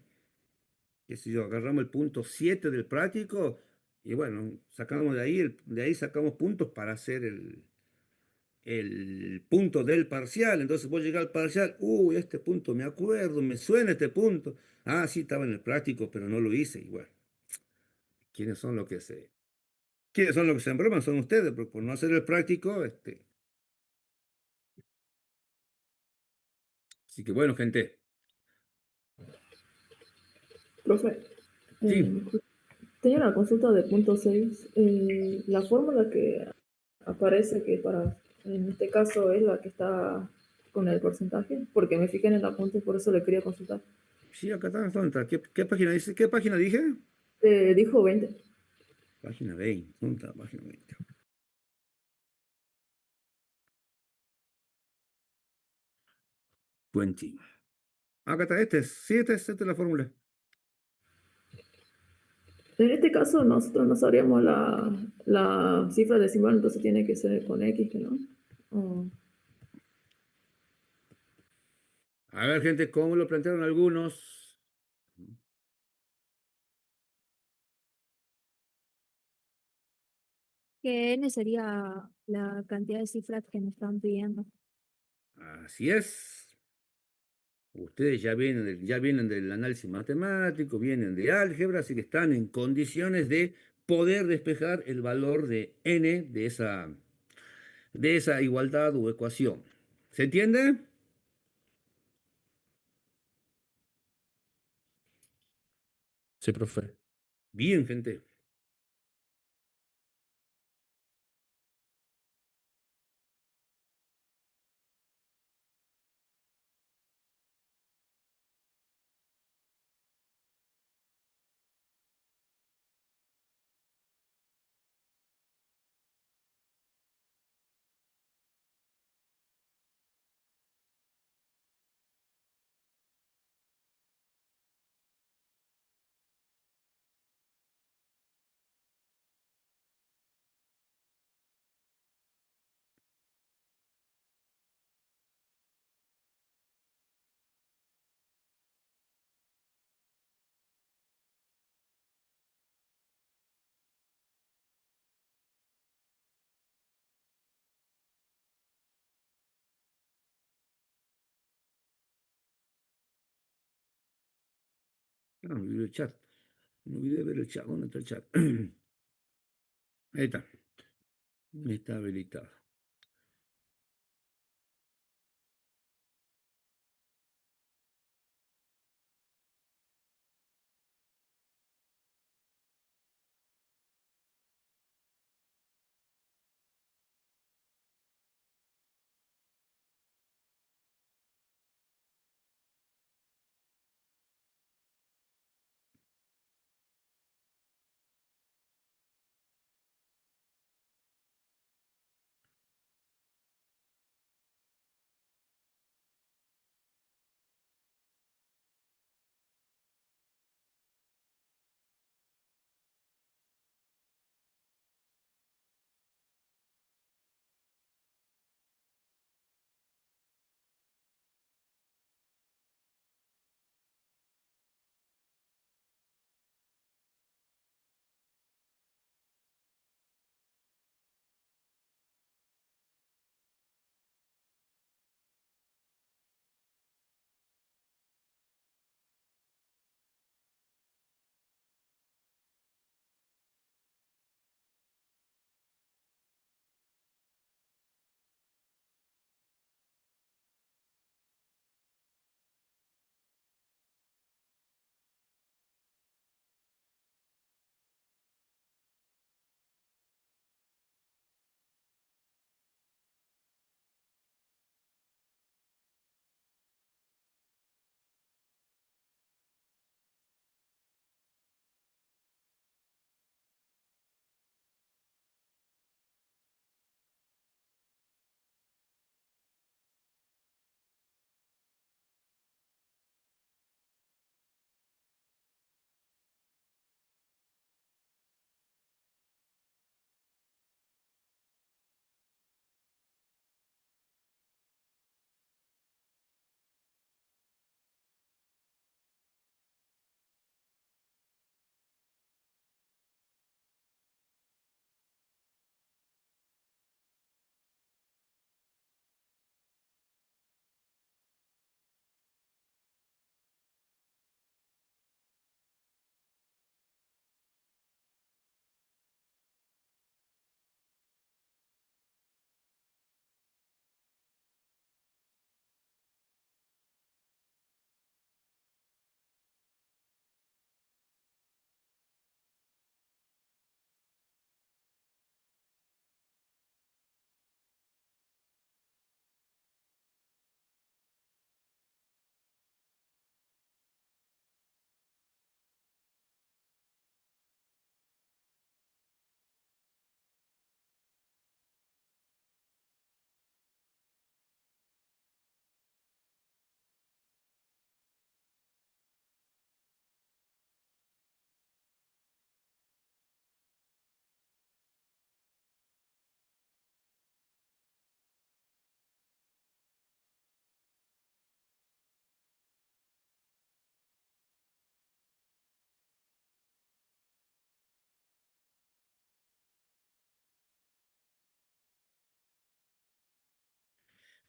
Que si yo agarramos el punto 7 del práctico y bueno, sacamos de ahí sacamos puntos para hacer el punto del parcial. Entonces vos llegás al parcial, uy, este punto me acuerdo, me suena este punto. Ah, sí, estaba en el práctico, pero no lo hice. Y bueno, ¿quiénes son los que quiénes son los que se embroman? Son ustedes, por no hacer el práctico, Así que bueno, gente, Profe, sí, tenía una consulta de punto 6. La fórmula que aparece que para, en este caso, es la que está con el porcentaje, porque me fijé en el apunte, por eso le quería consultar. sí, acá está, ¿dónde está? ¿Qué página dice? ¿Qué página dije? Dijo 20. Página 20, ¿dónde está? Página 20. 20. Acá está, sí, esta es la fórmula. En este caso, nosotros no sabríamos la cifra decimal, entonces tiene que ser con X, ¿no? Oh. A ver, gente, ¿cómo lo plantearon algunos? Que N sería la cantidad de cifras que nos están pidiendo. Así es. Ustedes ya vienen del análisis matemático, vienen de álgebra, así que están en condiciones de poder despejar el valor de n de esa igualdad o ecuación. ¿Se entiende? Sí, profe. Bien, gente. Ah, el chat. Me olvidé de ver el chat. ¿Dónde está el chat? Ahí está. Está habilitado.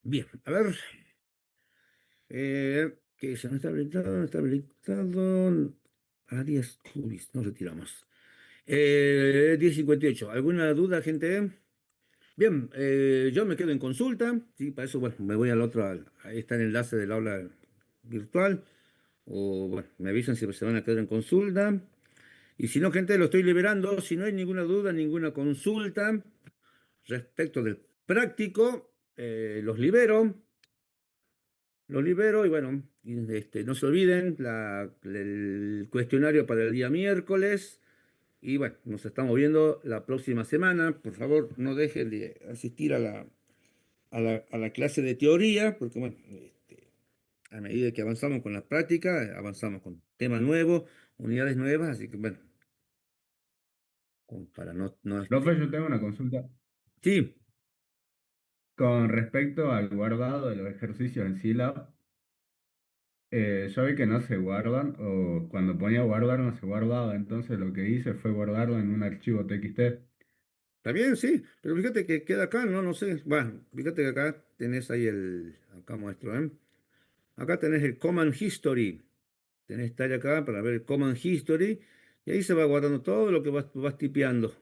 Bien, a ver. Que se no está habilitado, no está habilitado. Arias Cubis, nos retiramos. 10:58. ¿Alguna duda, gente? Bien, yo me quedo en consulta. Sí, para eso, bueno, me voy al otro. Ahí está el enlace del aula virtual. O, bueno, me avisan si se van a quedar en consulta. Y si no, gente, lo estoy liberando. Si no hay ninguna duda, ninguna consulta respecto del práctico, los libero. Los libero y bueno, no se olviden el cuestionario para el día miércoles. Y bueno, nos estamos viendo la próxima semana. Por favor, no dejen de asistir a la clase de teoría, porque bueno, a medida que avanzamos con la práctica, avanzamos con temas nuevos, unidades nuevas, así que bueno, para no. Profe, yo tengo una consulta Sí, con respecto al guardado de los ejercicios en Silab. Yo vi que no se guardan, o cuando ponía guardar no se guardaba, entonces lo que hice fue guardarlo en un archivo TXT. está bien, sí, pero fíjate que queda acá, no sé. Bueno, fíjate que acá tenés ahí acá muestro, ¿eh? Acá tenés el Command History. Tenés que estar acá para ver el Command History. Y ahí se va guardando todo lo que vas tipeando.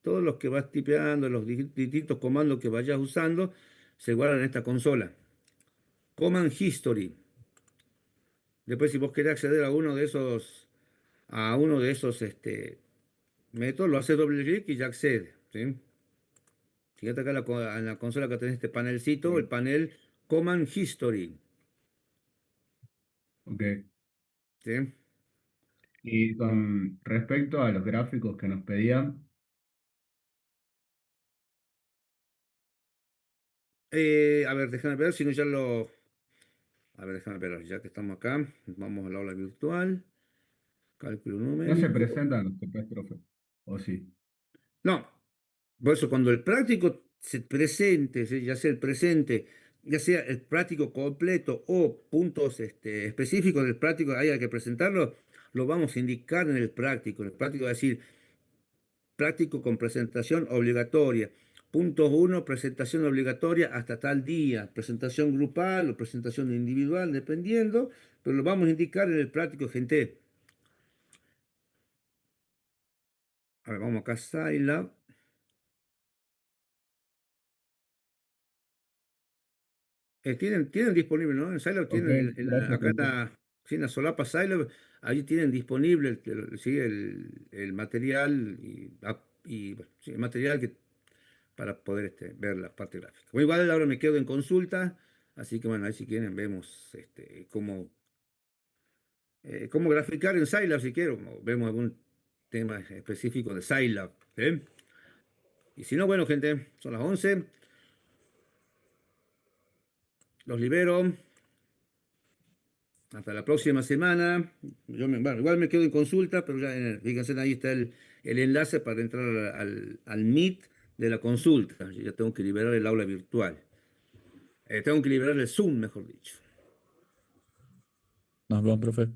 Todos los que vas tipeando, los distintos comandos que vayas usando, se guardan en esta consola. Command History. Después, si vos querés acceder a uno de esos métodos, lo haces doble clic y ya accede. ¿Sí? Fíjate acá en la consola que tenés este panelcito, el Sí. panel Command History. Ok. ¿Sí? Y con respecto a los gráficos que nos pedían, A ver, déjame ver si no ya lo. A ver, déjame ver, ya que estamos acá, vamos al aula virtual, cálculo no se numérico. presentan los TPs, profe. ¿O sí? No, por eso cuando el práctico se presente, ¿sí? Ya sea el presente, ya sea el práctico completo o puntos específicos del práctico, haya que presentarlo, lo vamos a indicar en el práctico. En el práctico va a decir práctico con presentación obligatoria. Punto 1, presentación obligatoria hasta tal día. Presentación grupal o presentación individual, dependiendo, pero lo vamos a indicar en el práctico, gente. A ver, vamos acá a Scilab. Tienen disponible, ¿no? En Scilab Ok, tienen, gracias, acá en profe. sí, en la solapa Scilab, ahí tienen disponible sí, el material bueno, sí, el material para poder ver la parte gráfica. Bueno, igual ahora me quedo en consulta, así que bueno, ahí si quieren vemos cómo graficar en Scilab si quiero, o vemos algún tema específico de Scilab. ¿Sí? Y si no, bueno, gente, son las 11, los libero. Hasta la próxima semana. Bueno, igual me quedo en consulta, pero ya fíjense, ahí está el enlace para entrar al Meet de la consulta. Yo ya tengo que liberar el aula virtual. Tengo que liberar el Zoom, mejor dicho. Nos vemos, profe.